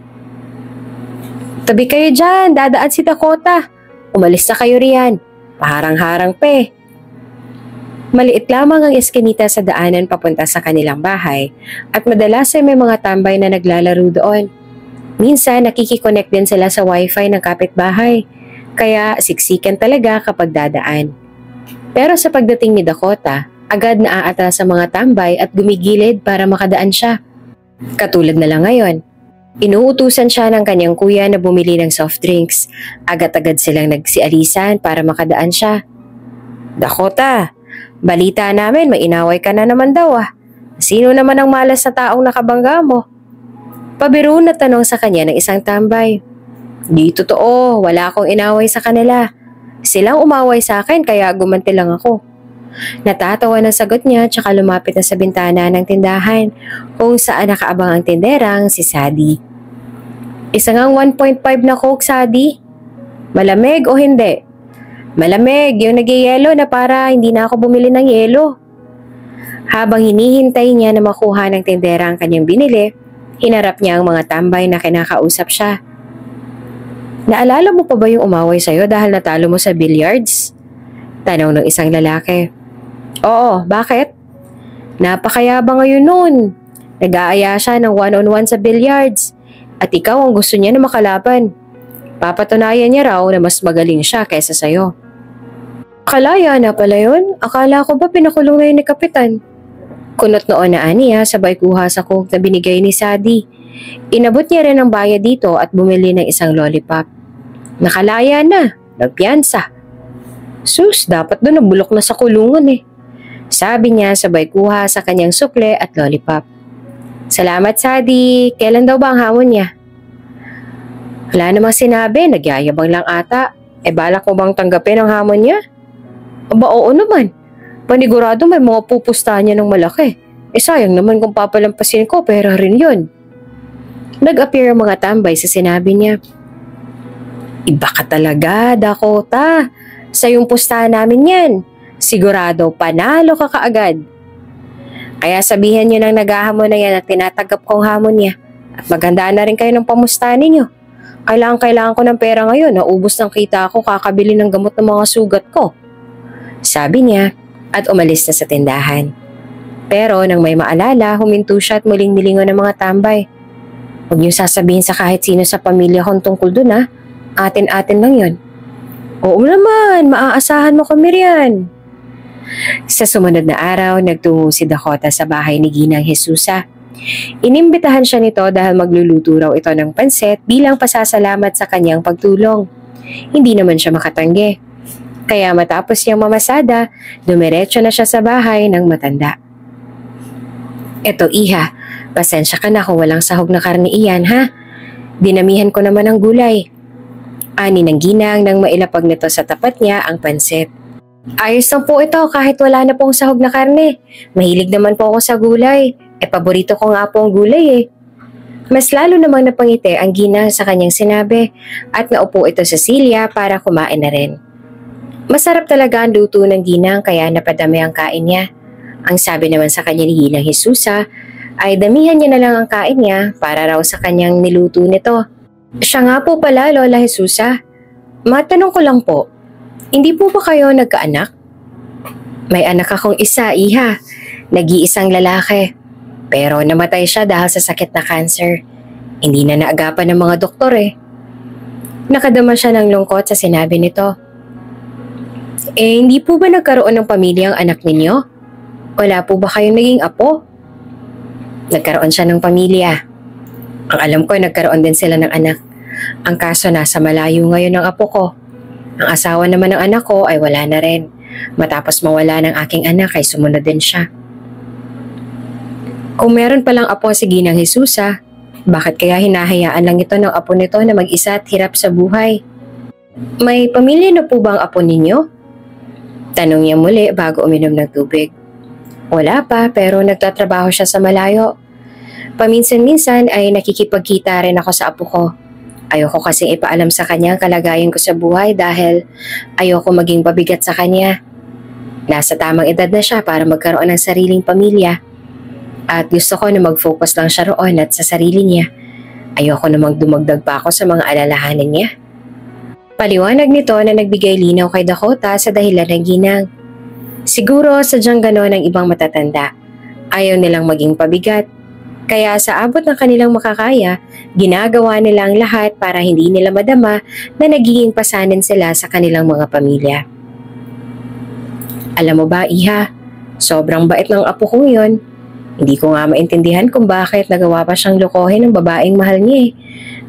Tabi kayo dyan, dadaan si Dakota. Umalis na kayo riyan. Paharang-harang pe. Maliit lamang ang eskinita sa daanan papunta sa kanilang bahay at madalas ay may mga tambay na naglalaro doon. Minsan nakikiconnect din sila sa wifi ng kapitbahay. Kaya siksikan talaga kapag dadaan. Pero sa pagdating ni Dakota, agad naaatras sa mga tambay at gumigilid para makadaan siya. Katulad na lang ngayon, inuutusan siya ng kanyang kuya na bumili ng soft drinks. Agad-agad silang nagsialisan para makadaan siya. Dakota, balita namin may inaway ka na naman daw ah. Sino naman ang malas na taong nakabangga mo? Pabiro na tanong sa kanya ng isang tambay. Di totoo, wala akong inaway sa kanila. Silang umaway sa akin kaya gumanti lang ako. Natatawa ng sagot niya tsaka lumapit na sa bintana ng tindahan kung saan nakaabang ang tinderang si Sadie. Isa ngang 1.5 na Coke, Sadie. Malamig o hindi? Malamig, yung nag-yelo na para hindi na ako bumili ng yelo. Habang hinihintay niya na makuha ng tindera ang kanyang binili, hinarap niya ang mga tambay na kinakausap siya. Naalala mo pa ba yung umaway sa'yo dahil natalo mo sa billiards? Tanong ng isang lalaki. Oo, bakit? Napakayabang ngayon noon. Nag-aaya siya ng one-on-one sa billiards at ikaw ang gusto niya na makalaban. Papatunayan niya raw na mas magaling siya kaysa sa'yo. Akalaya na pala yun? Akala ko ba pinakulong na yun ni Kapitan? Kunot noon na aniya sabay kuha sa coke na binigay ni Sadie. Inabot niya rin ang bayad dito at bumili ng isang lollipop. Nakalaya na, nagpiyansa. Sus, dapat doon nabulok na sa kulungan eh. Sabi niya sabay kuha sa kanyang sukle at lollipop. Salamat Sadie, kailan daw ba ang hamon niya? Wala namang sinabi, nagyayabang lang ata. Balak mo bang tanggapin ang hamon niya? Aba oo naman. Panigurado may mga pupustahan niya ng malaki. Sayang naman kung papalampasin ko, pera rin yun. Nag-appear ang mga tambay sa sinabi niya. Iba ka talaga, Dakota. Sa yung pustahan namin yan. Sigurado panalo ka kaagad. Kaya sabihin niyo ng naghahamon na yan at tinatanggap kong hamon niya. At maganda na rin kayo ng pamustahan ninyo. Kailangan ko ng pera ngayon. Naubos ng kita ko kakabili ng gamot ng mga sugat ko. Sabi niya at umalis na sa tindahan. Pero nang may maalala, huminto siya at muling milingon ng mga tambay. Huwag niyo sasabihin sa kahit sino sa pamilya kong tungkol dun ha. Atin-atin lang yun. Oo naman, maaasahan mo kami riyan. Sa sumunod na araw, nagtungo si Dakota sa bahay ni Ginang Jesusa. Inimbitahan siya nito dahil magluluto raw ito ng pansit bilang pasasalamat sa kanyang pagtulong. Hindi naman siya makatanggi. Kaya matapos niyang mamasada, dumiretso na siya sa bahay ng matanda. Eto iha, pasensya ka na kung walang sahog na karne iyan ha. Dinamihan ko naman ang gulay. Ani ng Ginang nang mailapag nito sa tapat niya ang pansit. Ayos lang po ito kahit wala na pong sahog na karne. Mahilig naman po ako sa gulay. Paborito ko nga po ang gulay eh. Mas lalo namang napangiti ang Ginang sa kanyang sinabi at naupo ito sa silya para kumain na rin. Masarap talaga ang luto ng Ginang kaya napadami ang kain niya. Ang sabi naman sa kanya ni Ginang Jesusa ay damihan niya na lang ang kain niya para raw sa kanyang niluto nito. Siya nga po pala, Lola Jesusa. Matanong ko lang po, hindi po ba kayo nagkaanak? May anak akong isa, iha. Nag-iisang lalaki. Pero namatay siya dahil sa sakit na cancer. Hindi na naagapan ng mga doktor eh. Nakadama siya ng lungkot sa sinabi nito. Hindi po ba nagkaroon ng pamilya ang anak ninyo? Wala po ba kayong naging apo? Nagkaroon siya ng pamilya. Ang alam ko, nagkaroon din sila ng anak. Ang kaso nasa malayo ngayon ang apo ko. Ang asawa naman ng anak ko ay wala na rin. Matapos mawala ng aking anak ay sumunod din siya. Kung meron palang apo si Ginang Jesusa, bakit kaya hinahayaan lang ito ng apo nito na mag-isa at hirap sa buhay? May pamilya na po ba ang apo ninyo? Tanong niya muli bago uminom ng tubig. Wala pa pero nagtatrabaho siya sa malayo. Paminsan-minsan ay nakikipagkita rin ako sa apo ko. Ayoko kasing ipaalam sa kanya ang kalagayan ko sa buhay dahil ayoko maging pabigat sa kanya. Nasa tamang edad na siya para magkaroon ng sariling pamilya. At gusto ko na mag-focus lang siya roon at sa sarili niya. Ayoko namang dumagdag pa ako sa mga alalahanin niya. Paliwanag nito na nagbigay linaw kay Dakota sa dahilan ng Ginang. Siguro sadyang gano'n ang ibang matatanda. Ayaw nilang maging pabigat. Kaya sa abot ng kanilang makakaya, ginagawa nila ang lahat para hindi nila madama na nagiging pasanin sila sa kanilang mga pamilya. Alam mo ba, iha, sobrang bait ng apo kong yun. Hindi ko nga maintindihan kung bakit nagawa pa siyang lokohin ng babaeng mahal niya eh.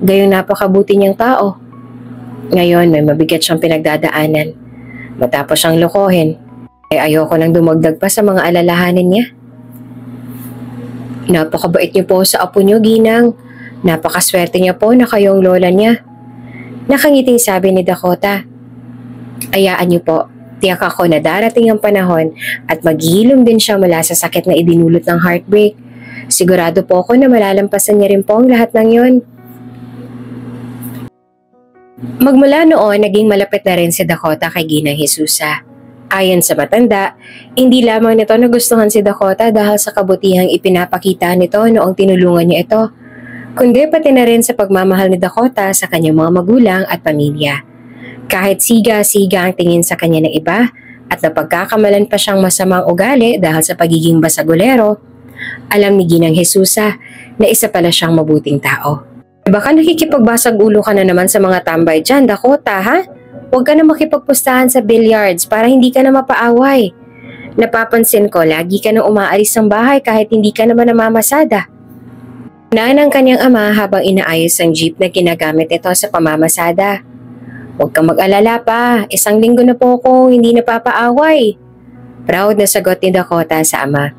Gayong napakabuti niyang tao. Ngayon may mabigat siyang pinagdadaanan. Matapos siyang lokohin, ayoko nang dumagdag pa sa mga alalahanin niya. Napakabait niyo po sa apo niyo, Ginang. Napakaswerte niya po na kayong lola niya. Nakangiting sabi ni Dakota. Ayaan niyo po, tiyak ako na darating ang panahon at maghihilom din siya mula sa sakit na idinulot ng heartbreak. Sigurado po ako na malalampasan niya rin po ang lahat ng yon. Magmula noon, naging malapit na rin si Dakota kay Ginang Jesusa. Ayon sa matanda, hindi lamang nito nagustuhan si Dakota dahil sa kabutihang ipinapakita nito noong tinulungan niya ito, kundi pati na rin sa pagmamahal ni Dakota sa kanyang mga magulang at pamilya. Kahit siga-siga ang tingin sa kanya ng iba at napagkakamalan pa siyang masamang ugali dahil sa pagiging basagulero, alam ni Ginang Jesusa na isa pala siyang mabuting tao. Baka nakikipagbasag ulo ka na naman sa mga tambay dyan, Dakota, ha? Huwag ka na makipagpustahan sa billiards para hindi ka na mapaaway. Napapansin ko, lagi ka nang umaalis ng bahay kahit hindi ka naman namamasada. Naan ang kanyang ama habang inaayos ang jeep na ginagamit ito sa pamamasada. Huwag kang mag-alala pa, 1 linggo na po ako hindi napapaaway. Proud na sagot ni Dakota sa ama.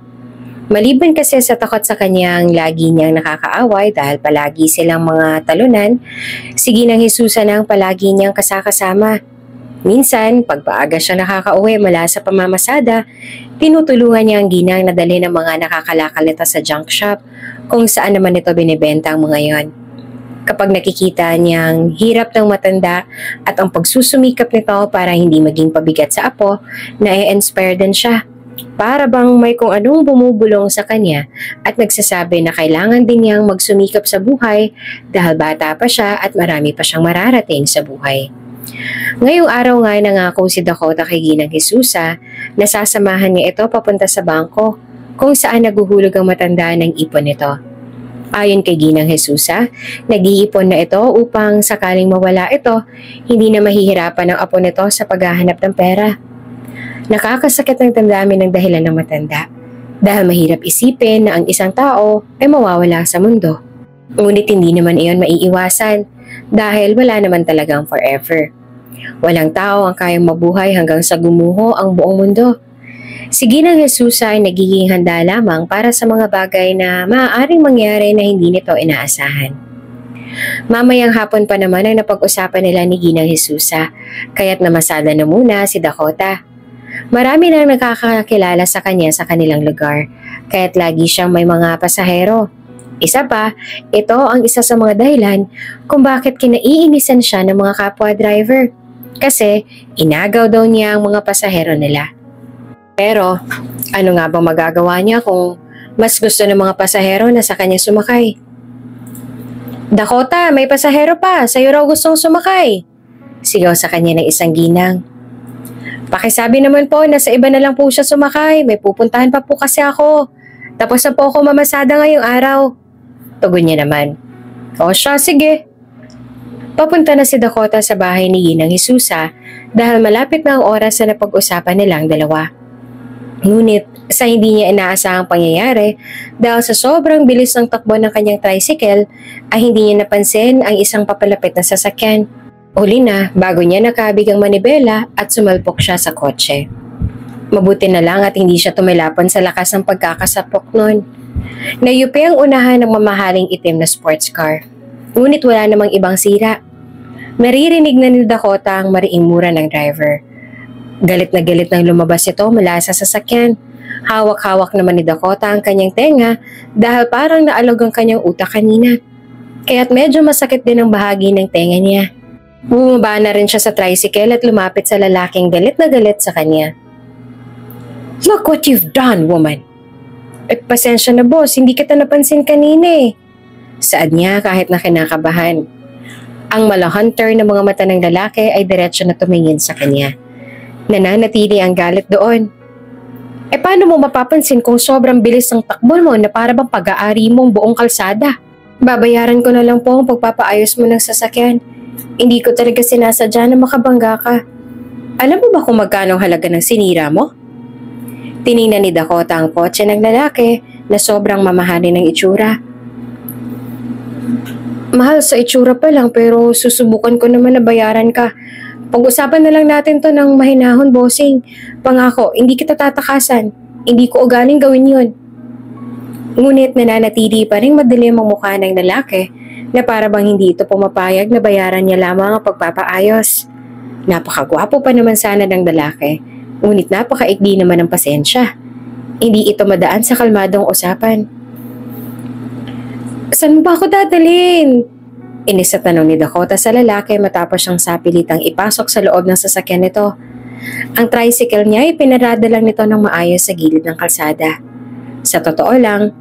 Maliban kasi sa takot sa kanyang lagi niyang nakakaaway dahil palagi silang mga talunan, si Ginang Jesusa na ang palagi niyang kasakasama. Minsan, pagpaaga siya nakakauwi mula sa pamamasada, tinutulungan niya ang ginang na dali ng mga nakakalakal nito sa junk shop kung saan naman ito binibenta ang mga yon. Kapag nakikita niyang hirap ng matanda at ang pagsusumikap nito para hindi maging pabigat sa apo, na-inspire din siya. Para bang may kung anong bumubulong sa kanya at nagsasabi na kailangan din niyang magsumikap sa buhay dahil bata pa siya at marami pa siyang mararating sa buhay. Ngayong araw nga nangako si Dakota kay Ginang Jesusa na sasamahan niya ito papunta sa bangko kung saan naguhulog ang matanda ng ipon nito. Ayon kay Ginang Jesusa, nag-iipon na ito upang sakaling mawala ito, hindi na mahihirapan ang apo nito sa paghahanap ng pera. Nakakasakit ng damdamin ng dahilan ng matanda dahil mahirap isipin na ang isang tao ay mawawala sa mundo. Ngunit hindi naman iyon maiiwasan dahil wala naman talagang forever. Walang tao ang kayang mabuhay hanggang sa gumuho ang buong mundo. Si Ginang Jesusa ay nagiging handa lamang para sa mga bagay na maaaring mangyari na hindi nito inaasahan. Mamayang hapon pa naman ang napag-usapan nila ni Ginang Jesusa, kaya't namasada na muna si Dakota. Marami nang nakakakilala sa kanya sa kanilang lugar, kaya't lagi siyang may mga pasahero. Isa pa, ito ang isa sa mga dahilan kung bakit kinaiinisan siya ng mga kapwa driver. Kasi inagaw daw niya ang mga pasahero nila. Pero ano nga bang magagawa niya kung mas gusto ng mga pasahero na sa kanya sumakay? Dakota, may pasahero pa, sa'yo raw gustong sumakay. Sigaw sa kanya ng isang ginang. Pakisabi naman po na sa iba na lang po siya sumakay. May pupuntahan pa po kasi ako. Tapos na po ako mamasada ngayong araw. Tugon niya naman. O siya, sige. Papunta na si Dakota sa bahay ni Ginang Jesusa dahil malapit na ang oras na napag-usapan nilang dalawa. Ngunit sa hindi niya inaasahang pangyayari dahil sa sobrang bilis ng takbo ng kanyang tricycle ay hindi niya napansin ang isang papalapit na sasakyan. Uli na bago niya nakabig ang manibela at sumalpok siya sa kotse. Mabuti na lang at hindi siya tumilapan sa lakas ng pagkakasapok nun. Nayupi ang unahan ng mamahaling itim na sports car. Ngunit wala namang ibang sira. Naririnig na ni Dakota ang mariing mura ng driver. Galit na galit nang lumabas ito mula sa sasakyan. Hawak-hawak naman ni Dakota ang kanyang tenga dahil parang naalog ang kanyang utak kanina. Kaya't medyo masakit din ang bahagi ng tenga niya. Bumaba na rin siya sa tricycle at lumapit sa lalaking galit na galit sa kanya. Look what you've done, woman! Pasensya na boss, hindi kita napansin kanina eh. Saad niya kahit na kinakabahan. Ang malahunter na mga mata ng lalaki ay diretso na tumingin sa kanya. Nananatili ang galit doon. Paano mo mapapansin kung sobrang bilis ng takbo mo na para bang pag-aari mong buong kalsada? Babayaran ko na lang po ang pagpapaayos mo ng sasakyan. Hindi ko talaga sinasadya na makabangga ka. Alam mo ba kung magkano ang halaga ng sinira mo? Tiningnan ni Dakota ang kotse ng lalaki na sobrang mamahalin ng itsura. Mahal sa itsura pa lang pero susubukan ko naman na bayaran ka. Pag-usapan na lang natin to ng mahinahon, bossing. Pangako, hindi kita tatakasan. Hindi ko ugaling gawin yun. Ngunit nananatili pa rin madilim ang mukha ng lalaki na para bang hindi ito pumapayag na bayaran niya lamang ang pagpapaayos. Napakagwapo pa naman sana ng lalaki, ngunit napakaikli naman ng pasensya. Hindi ito madaan sa kalmadong usapan. Saan ba ako dadalhin? Inis sa tanong ni Dakota sa lalaki matapos siyang sapilitang ipasok sa loob ng sasakyan nito. Ang tricycle niya ay pinarada lang nito ng maayos sa gilid ng kalsada. Sa totoo lang,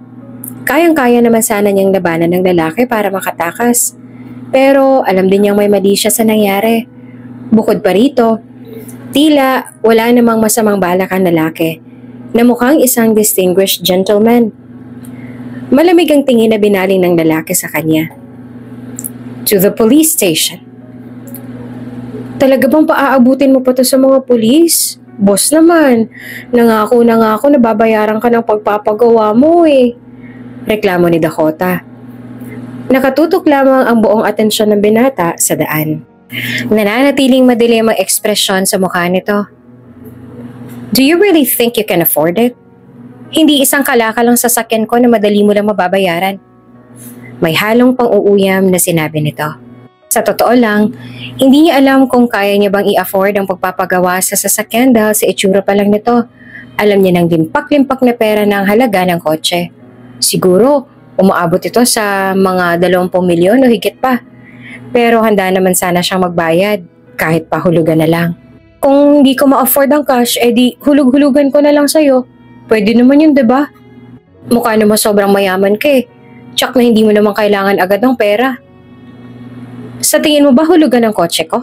kayang-kaya naman sana niyang labanan ng lalaki para makatakas. Pero alam din niyang may mali siya sa nangyari. Bukod pa rito, tila wala namang masamang balak ang lalaki na mukhang isang distinguished gentleman. Malamig ang tingin na binaling ng lalaki sa kanya. To the police station. Talaga bang paaabutin mo pa to sa mga pulis? Boss naman, nangako na nga ako na babayaran ka ng pagpapagawa mo eh. Reklamo ni Dakota. Nakatutok lamang ang buong atensyon ng binata sa daan. Nananatiling madilim ang ekspresyon sa mukha nito. Do you really think you can afford it? Hindi isang kalakalang sasakyan ko na madali mo lang mababayaran. May halong pang-uuyam na sinabi nito. Sa totoo lang, hindi niya alam kung kaya niya bang i-afford ang pagpapagawa sa sasakyan dahil sa itsura pa lang nito. Alam niya ng limpak-limpak na pera ng halaga ng kotse. Siguro, umaabot ito sa mga 20 milyon o higit pa. Pero handa naman sana siyang magbayad kahit pahulugan na lang. Kung hindi ko ma-afford ang cash, edi hulug-hulugan ko na lang sa'yo. Pwede naman yun, diba? Mukha naman sobrang mayaman ka eh. Tsak na hindi mo naman kailangan agad ng pera. Sa tingin mo ba hulugan ang kotse ko?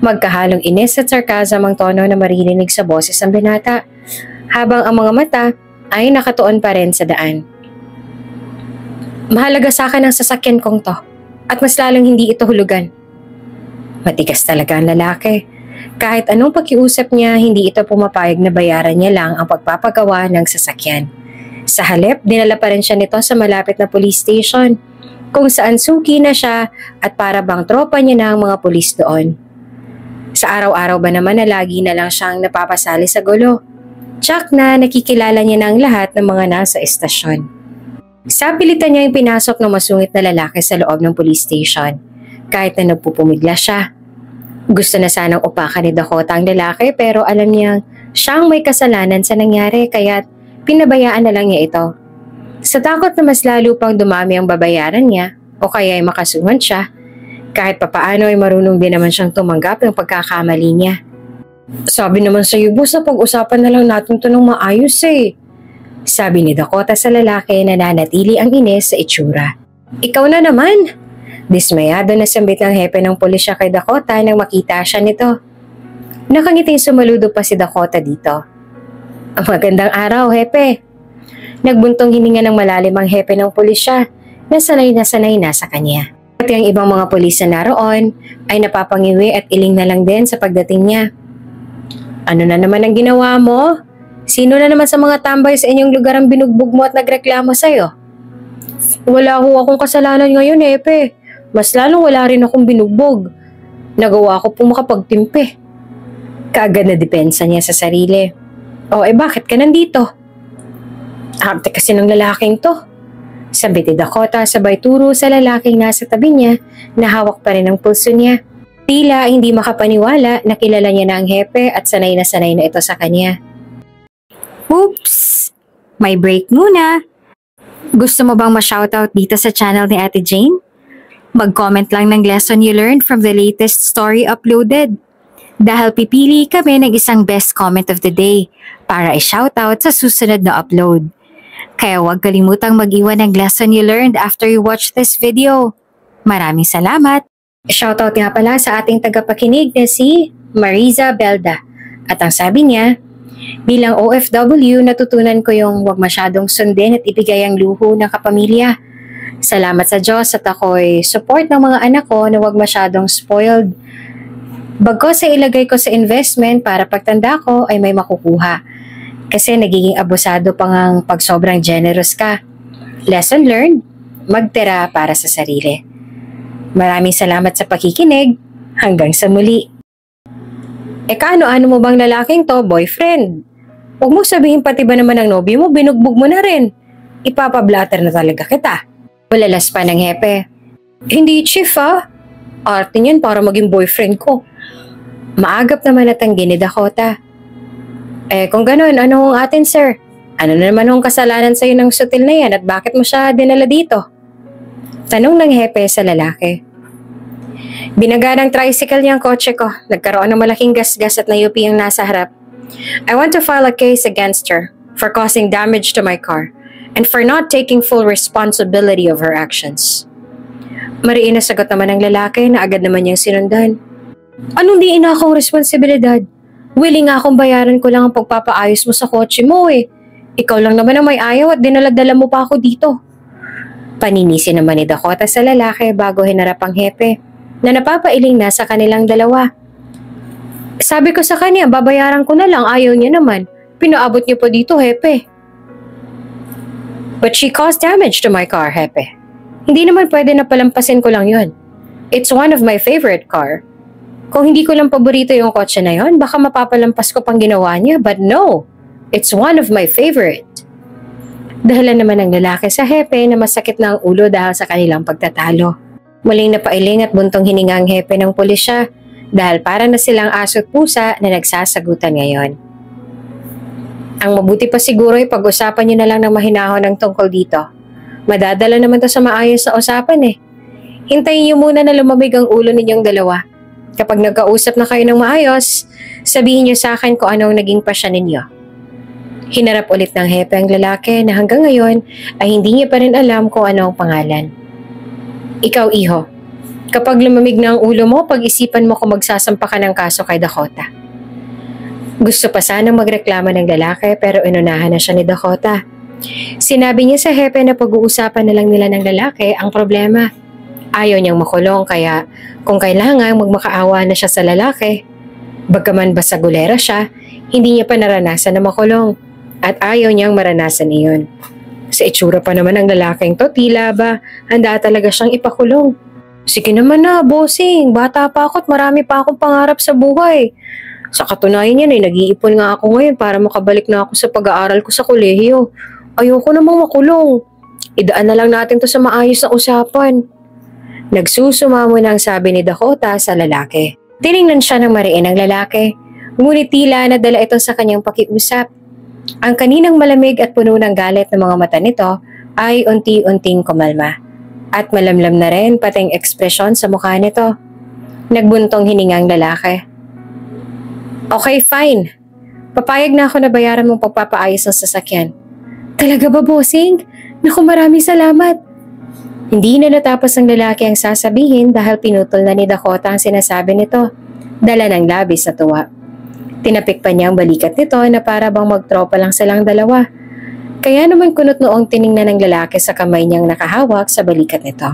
Magkahalong inis at sarcasm ang tono na maririnig sa boses ng binata, habang ang mga mata ay nakatuon pa rin sa daan. Mahalaga sa akin ang sasakyan kong to. At mas lalong hindi ito hulugan. Matigas talaga ang lalaki. Kahit anong pakiusap niya, hindi ito pumapayag na bayaran niya lang ang pagpapagawa ng sasakyan. Sa halip, dinala pa rin siya nito sa malapit na police station, kung saan suki na siya at para bang tropa niya na ang mga pulis doon. Sa araw-araw ba naman na lagi na lang siyang napapasali sa gulo? Tsak na nakikilala niya na ang lahat ng mga nasa estasyon. Sa pilitan niya yung pinasok ng masungit na lalaki sa loob ng police station, kahit na nagpupumigla siya. Gusto na sanang upakan ni Dakota ang lalaki pero alam niyang siyang may kasalanan sa nangyari kaya pinabayaan na lang niya ito. Sa takot na mas lalo pang dumami ang babayaran niya o kaya ay makasuhan siya, kahit papaano ay marunong din naman siyang tumanggap ng pagkakamali niya. Sabi naman sa iyo, boss, na pag-usapan na lang natin ito ng maayos eh. Sabi ni Dakota sa lalaki na nanatili ang inis sa itsura. Ikaw na naman! Dismayado na sambit ng hepe ng pulisya kay Dakota nang makita siya nito. Nakangiting sumaludo pa si Dakota dito. Ang magandang araw, hepe. Nagbuntong hininga ng malalim ang hepe ng pulisya na sanay na sa kanya. At ang ibang mga pulis na naroon ay napapangiwi at iling na lang din sa pagdating niya. Ano na naman ang ginawa mo? Sino na naman sa mga tambay sa inyong lugar ang binugbog mo at nagreklamo sa'yo? Wala ho akong kasalanan ngayon, Epe. Mas lalong wala rin akong binugbog. Nagawa ko pong makapagtimpe. Kaagad na depensa niya sa sarili. O bakit ka nandito? Arte kasi ng lalaking to. Sabi ni Dakota sabay turo sa lalaking nasa tabi niya na hawak pa rin ang pulso niya. Tila hindi makapaniwala na kilala niya na ang hepe at sanay na ito sa kanya. Oops! May break muna. Gusto mo bang ma-shoutout dito sa channel ni Ate Jane? Mag-comment lang ng lesson you learned from the latest story uploaded. Dahil pipili kami ng isang best comment of the day para i-shoutout sa susunod na upload. Kaya huwag kalimutang mag-iwan ng lesson you learned after you watch this video. Maraming salamat! Shoutout nga pala sa ating tagapakinig na si Mariza Belda. At ang sabi niya, bilang OFW, natutunan ko yung huwag masyadong sundin at ibigay ang luho ng kapamilya. Salamat sa Diyos at ako'y support ng mga anak ko na huwag masyadong spoiled. Bagos sa ilagay ko sa investment para pagtanda ko ay may makukuha. Kasi nagiging abusado pang ang pag sobrang generous ka. Lesson learned, magtira para sa sarili. Maraming salamat sa pakikinig. Hanggang sa muli. Kaano-ano mo bang lalaking to, boyfriend? Huwag mo sabihin pati ba naman ang nobyo mo, binugbog mo na rin. Ipapablatter na talaga kita. Walalas pa ng hepe. Hindi, chief ah. Arte niyan para maging boyfriend ko. Maagap naman at ang ni Dakota. Kung ganun, ano ang atin, sir? Ano na naman ang kasalanan sa'yo ng sutil na yan at bakit mo siya dinala dito? Tanong ng hepe sa lalaki. Binaga ng tricycle niya ang kotse ko. Nagkaroon ng malaking gasgas at nayupi ang nasa harap. I want to file a case against her for causing damage to my car and for not taking full responsibility of her actions. Mariin na sagot naman ng lalaki na agad naman niyang sinundan. Anong di ina akong responsibilidad? Willing nga akong bayaran ko lang ang pagpapaayos mo sa kotse mo eh. Ikaw lang naman ang may ayaw at dinaladala mo pa ako dito. Paninisi naman ni Dakota sa lalaki bago hinarap ang hepe na napapailing na sa kanilang dalawa. Sabi ko sa kanya, babayaran ko na lang, ayaw niya naman. Pinaabot niyo pa dito, hepe. But she caused damage to my car, hepe. Hindi naman pwede na palampasin ko lang yun. It's one of my favorite car. Kung hindi ko lang paborito yung kotse na yun, baka mapapalampas ko pang ginawa niya, but no, it's one of my favorite. Dahilan naman ng lalaki sa hepe na masakit na ang ulo dahil sa kanilang pagtatalo. Muling napailing at buntong hininga ang hepe ng pulisya dahil para na silang aso't pusa na nagsasagutan ngayon. Ang mabuti pa siguro ay pag-usapan niyo na lang ng mahinahon ng tungkol dito. Madadala naman to sa maayos na usapan eh. Hintayin niyo muna na lumamig ang ulo ninyong dalawa. Kapag nagkausap na kayo ng maayos, sabihin niyo sa akin kung ano ang naging pasya ninyo. Hinarap ulit ng hepe ang lalaki na hanggang ngayon ay hindi niya pa rin alam kung ano ang pangalan. Ikaw, iho, kapag lumamig na ang ulo mo, pag-isipan mo kung magsasampa ka ng kaso kay Dakota. Gusto pa sanang magreklamo ng lalaki pero inunahan na siya ni Dakota. Sinabi niya sa hepe na pag-uusapan na lang nila ng lalaki ang problema. Ayaw niyang makulong kaya kung kailangan magmakaawa na siya sa lalaki. Bagaman basagulera siya, hindi niya pa naranasan na makulong. At ayaw niyang maranasan iyon. Sa itsura pa naman ng lalaking to, tila ba handa talaga siyang ipakulong. Sige naman na, bossing. Bata pa ako at marami pa akong pangarap sa buhay. Sa katunayan yan ay nag-iipon nga ako ngayon para makabalik na ako sa pag-aaral ko sa kolehiyo. Ayoko namang makulong. Idaan na lang natin to sa maayos na usapan. Nagsusumamo na ang sabi ni Dakota sa lalaki. Tiningnan siya ng mariin ng lalaki. Ngunit tila nadala ito sa kanyang pakiusap. Ang kaninang malamig at puno ng galit ng mga mata nito ay unti-unting kumalma. At malamlam na rin pati ang ekspresyon sa mukha nito. Nagbuntong hiningang lalaki. Okay, fine. Papayag na ako na bayaran mong pagpapaayos ng sasakyan. Talaga ba, bossing? Naku, maraming salamat. Hindi na natapos ng lalaki ang sasabihin dahil pinutol na ni Dakota ang sinasabi nito. Dala ng labis na tuwa. Tinapik pa niya ang balikat nito na para bang magtropa lang silang dalawa. Kaya naman kunot noong tiningnan ng lalaki sa kamay niyang nakahawak sa balikat nito.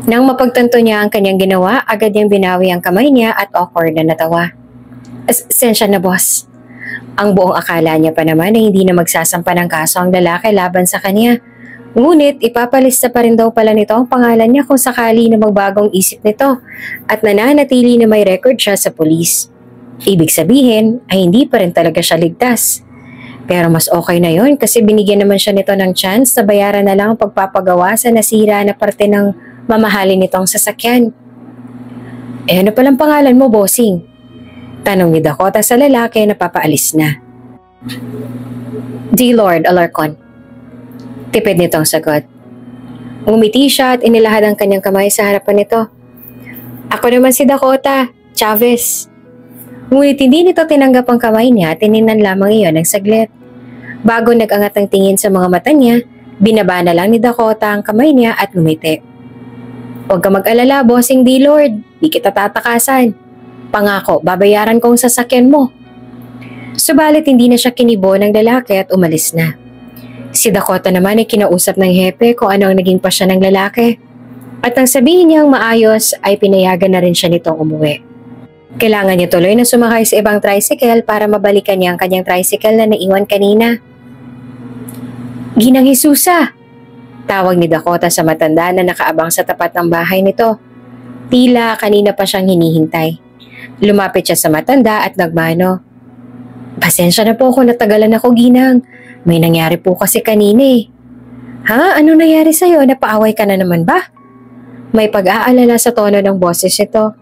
Nang mapagtanto niya ang kanyang ginawa, agad niyang binawi ang kamay niya at awkward na natawa. Sensya na, boss. Ang buong akala niya pa naman na hindi na magsasampa ng kaso ang lalaki laban sa kanya. Ngunit ipapalista pa rin daw pala nito ang pangalan niya kung sakali na magbagong isip nito at nananatili na may record siya sa pulis. Ibig sabihin ay hindi pa rin talaga siya ligtas. Pero mas okay na yon kasi binigyan naman siya nito ng chance na bayaran na lang ang pagpapagawa sa nasira na parte ng mamahalin nitong sasakyan. Ano palang pangalan mo, bossing? Tanong ni Dakota sa lalaki na papaalis na. D. Lord Alarcon. Tipid nitong sagot. Umiti siya at inilahad ang kanyang kamay sa harapan nito. Ako naman si Dakota, Chavez. Ngunit hindi nito tinanggap ang kamay niya at tiningnan lamang iyon ng saglit. Bago nag-angat ang tingin sa mga mata niya, binaba na lang ni Dakota ang kamay niya at ngumiti. Huwag ka mag-alala, bossing D. Lord. Di kita tatakasan. Pangako, babayaran ko ang sasakyan mo. Subalit hindi na siya kinibo ng lalaki at umalis na. Si Dakota naman ay kinausap ng hepe kung ano ang naging pasya ng lalaki. At nang sabihin niyang maayos ay pinayagan na rin siya nitong umuwi. Kailangan niya tuloy na sumakay sa ibang tricycle para mabalikan niya ang kanyang tricycle na naiwan kanina. Ginang Jesusa! Tawag ni Dakota sa matanda na nakaabang sa tapat ng bahay nito. Tila kanina pa siyang hinihintay. Lumapit siya sa matanda at nagmano. Pasensya na po kung natagalan ako, Ginang. May nangyari po kasi kanina eh. Ha? Ano nangyari sa'yo? Napaaway ka na naman ba? May pag-aalala sa tono ng boses ito.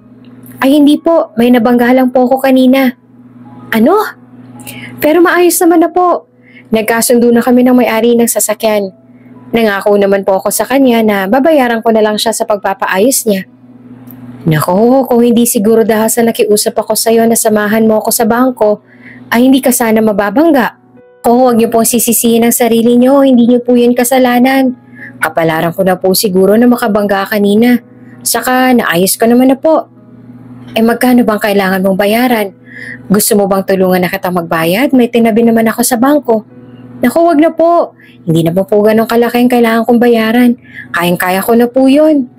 Ay hindi po, may nabangga lang po ako kanina. Ano? Pero maayos naman na po. Nagkasundo na kami ng may-ari ng sasakyan. Nangako naman po ako sa kanya na babayaran ko na lang siya sa pagpapaayos niya. Nako, kung hindi siguro dahil sa nakiusap ako sa'yo na samahan mo ako sa bangko, ay hindi ka sana mababangga. O huwag niyo pong sisisihin ang sarili niyo, hindi niyo po yun kasalanan. Kapalaran ko na po siguro na makabangga kanina. Saka naayos ko naman na po. Magkano bang kailangan mong bayaran? Gusto mo bang tulungan na kita magbayad? May tinabi naman ako sa bangko. Naku, wag na po. Hindi na po ganong kalaki ang kailangan kong bayaran. Kayang-kaya ko na po yun.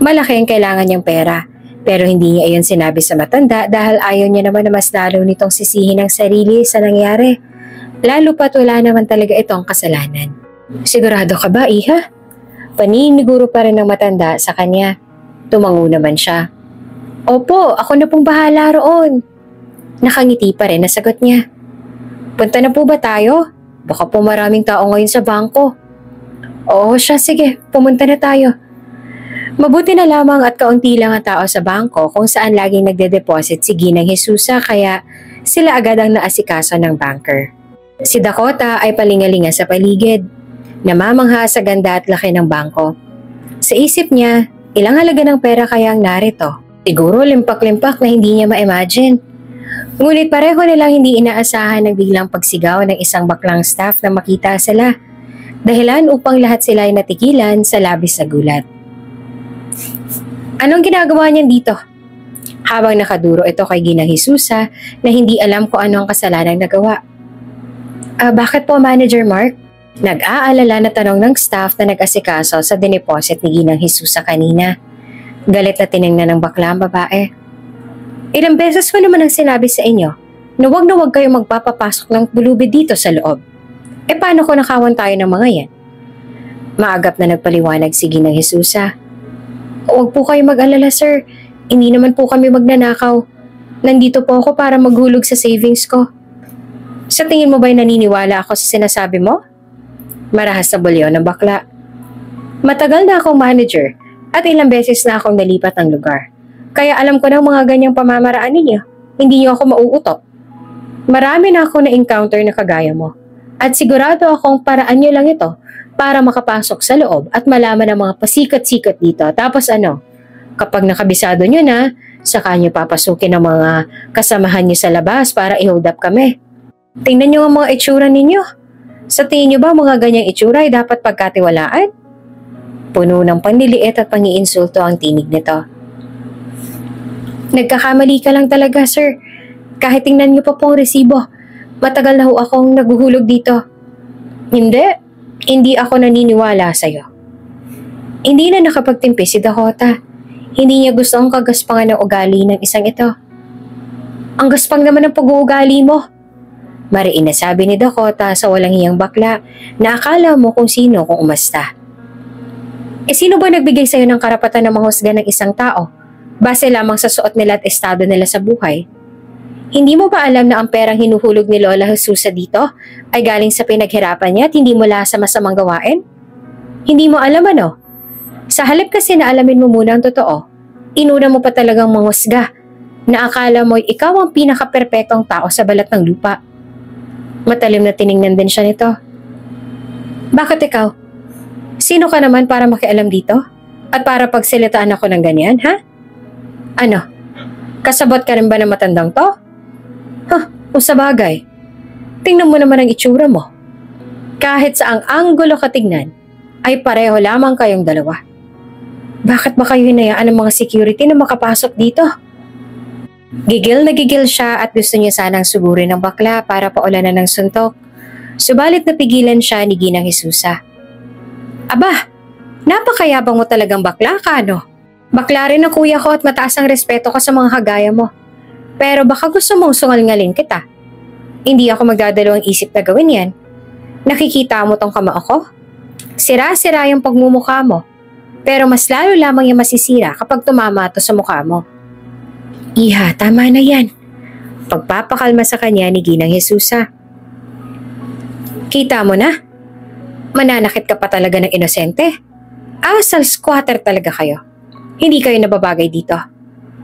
Malaki ang kailangan niyang pera. Pero hindi niya iyon sinabi sa matanda dahil ayaw niya naman na mas lalo nitong sisihin ang sarili sa nangyari. Lalo pat wala naman talaga itong kasalanan. Sigurado ka ba, iha? Paniniguro pa rin ng matanda sa kanya. Tumango naman siya. Opo, ako na pong bahala roon. Nakangiti pa rin na sagot niya. Punta na po ba tayo? Baka po maraming tao ngayon sa bangko. Oo siya, sige, pumunta na tayo. Mabuti na lamang at kaunti lang ang tao sa bangko kung saan laging nagde-deposit si Ginang Jesusa kaya sila agad ang naasikaso ng banker. Si Dakota ay palingalinga sa paligid, namamangha sa ganda at laki ng bangko. Sa isip niya, ilang halaga ng pera kaya ang narito? Siguro limpak-limpak na hindi niya ma-imagine. Ngunit pareho nilang hindi inaasahan ng biglang pagsigaw ng isang baklang staff na makita sila, dahilan upang lahat sila ay natikilan sa labis na gulat. Anong ginagawa niyan dito? Habang nakaduro ito kay Ginang Jesusa na hindi alam kung ano ang kasalanang nagawa. Bakit po, Manager Mark? Nag-aalala na tanong ng staff na nag-asikaso sa dineposit ni Ginang Jesusa kanina. Galit na tiningnan ng bakla ang babae. Ilang beses ko naman ang sinabi sa inyo na huwag kayo magpapapasok ng bulubid dito sa loob. Paano kung nakawan tayo ng mga yan? Maagap na nagpaliwanag si Ginang Jesusa. Huwag po kayo mag-alala, sir. Hindi naman po kami magnanakaw. Nandito po ako para maghulog sa savings ko. Sa tingin mo ba'y naniniwala ako sa sinasabi mo? Marahas na bulyo ng bakla. Matagal na akong manager at ilang beses na akong nalipat ng lugar. Kaya alam ko ng mga ganyang pamamaraan ninyo. Hindi niyo ako mauutok. Marami na ako na-encounter na kagaya mo. At sigurado akong paraan niyo lang ito para makapasok sa loob at malaman ang mga pasikat-sikat dito. Tapos kapag nakabisado nyo na, saka nyo papasukin ang mga kasamahan nyo sa labas para i-hold up kami. Tingnan nyo ang mga itsura ninyo. Sa tingin nyo ba mga ganyang itsura ay dapat pagkatiwalaan? Puno ng panliliit at pangiinsulto ang tinig nito. Nagkakamali ka lang talaga, sir. Kahit tingnan nyo pa po ang resibo. Matagal na ho akong naguhulog dito. Hindi ako naniniwala sa'yo. Hindi na nakapagtimpi si Dakota. Hindi niya gusto ang kagaspangan ng ugali ng isang ito. Ang gaspang naman ng pag-uugali mo. Mariin na sabi ni Dakota sa walang hiyang bakla na akala mo kung sino kung umasta. Sino ba nagbigay sa'yo ng karapatan na manghusga ng isang tao? Base lamang sa suot nila at estado nila sa buhay. Hindi mo ba alam na ang perang hinuhulog ni Lola Jesusa dito ay galing sa pinaghirapan niya at hindi mula sa masamang gawain? Hindi mo alam ano? Sa halip kasi na alamin mo muna ang totoo, inuna mo pa talagang manghusga na akala mo'y ikaw ang pinaka-perpektong tao sa balat ng lupa. Matalim na tiningnan din siya nito. Bakit ikaw? Sino ka naman para makialam dito? At para pagsalitaan ako ng ganyan, ha? Ano? Kasabot ka rin ba ng matandang to? O sa bagay. Tingnan mo naman ang itsura mo. Kahit sa ang anggulo ka tignan, ay pareho lamang kayong dalawa. Bakit ba kayo hinayaan ng mga security na makapasok dito? Gigil na gigil siya at gusto niya sanang sugurin ng bakla para paulanan ng suntok. Subalit napigilan siya ni Ginang Jesusa. Aba, napakayabang mo talagang bakla ka, no? Bakla rin ang kuya ko at mataas ang respeto ko sa mga kagaya mo. Pero baka gusto mong sungal-ngalin kita. Hindi ako magdadalawang isip na gawin yan. Nakikita mo tong kamao ko? Sira-sira yung pagmumukha mo. Pero mas lalo lamang yung masisira kapag tumama to sa mukha mo. Iha, tama na yan. Pagpapakalma sa kanya ni Ginang Jesusa. Kita mo na? Mananakit ka pa talaga ng inosente? Asal squatter talaga kayo. Hindi kayo nababagay dito.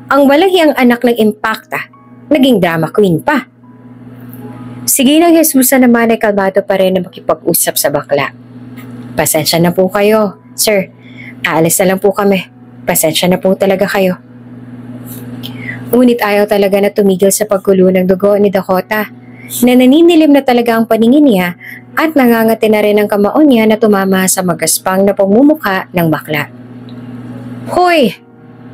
Ang malahiyang anak ng Impacta, naging drama queen pa. Si Ginang Jesusa naman ay kalmado pa rin na makipag-usap sa bakla. Pasensya na po kayo, sir. Aalis na lang po kami. Pasensya na po talaga kayo. Ngunit ayaw talaga na tumigil sa pagkulo ng dugo ni Dakota na naninilim na talaga ang paningin niya at nangangati na rin ang kamao niya na tumama sa magaspang na pagmumukha ng bakla. Hoy!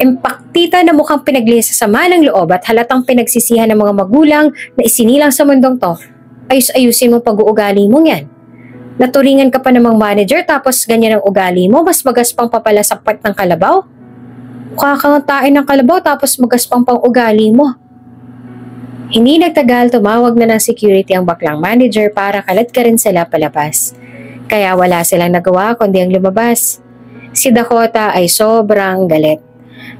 Impaktita na mukhang pinagsasama ng loob at halatang pinagsisihan ng mga magulang na isinilang sa mundong to. Ayus-ayusin mo pag-uugali mo yan. Naturingan ka pa namang manager tapos ganyan ang ugali mo, mas magaspang pa pala sa part ng kalabaw? Kakakantain ng kalabaw tapos magaspang pang ugali mo. Hindi nagtagal, tumawag na ng security ang baklang manager para kalat ka rin sila palabas. Kaya wala silang nagawa kundi ang lumabas. Si Dakota ay sobrang galit.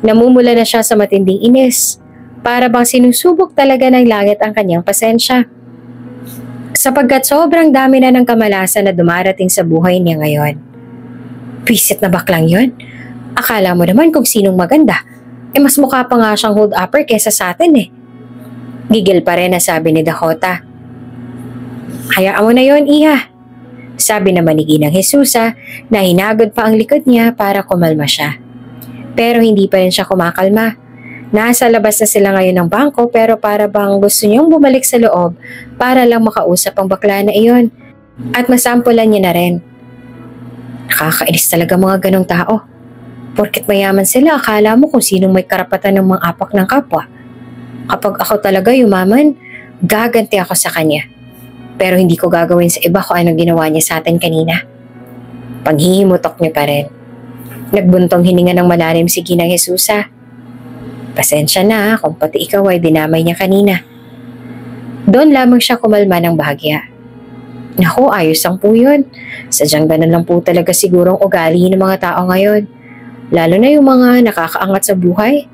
Namumula na siya sa matinding inis. Para bang sinusubok talaga ng langit ang kanyang pasensya. Sapagkat sobrang dami na ng kamalasan na dumarating sa buhay niya ngayon. Pisit na baklang yun. Akala mo naman kung sinong maganda. Mas mukha pa nga siyang hold-upper kesa sa atin eh. Gigil pa rin na sabi ni Dakota. Hayaan mo na yon, Iha. Sabi naman ni Ginang Jesusa na hinagod pa ang likod niya para kumalma siya. Pero hindi pa rin siya kumakalma. Nasa labas na sila ngayon ng bangko pero para bang gusto niyang bumalik sa loob para lang makausap ang bakla na iyon. At masampulan niya na rin. Nakakainis talaga mga ganong tao. Porket mayaman sila, akala mo kung sinong may karapatan ng mga apak ng kapwa. Kapag ako talaga yumaman, gaganti ako sa kanya. Pero hindi ko gagawin sa iba kung anong ginawa niya sa atin kanina. Panghihimutok niya pa rin. Nagbuntong hininga ng malalim si Ginang Jesusa. Pasensya na kung pati ikaw ay dinamay niya kanina. Doon lamang siya kumalma ng bahagya. Naku, ayos ang po yun. Sadyang ganun lang po talaga sigurong ugali ng mga tao ngayon. Lalo na yung mga nakakaangat sa buhay.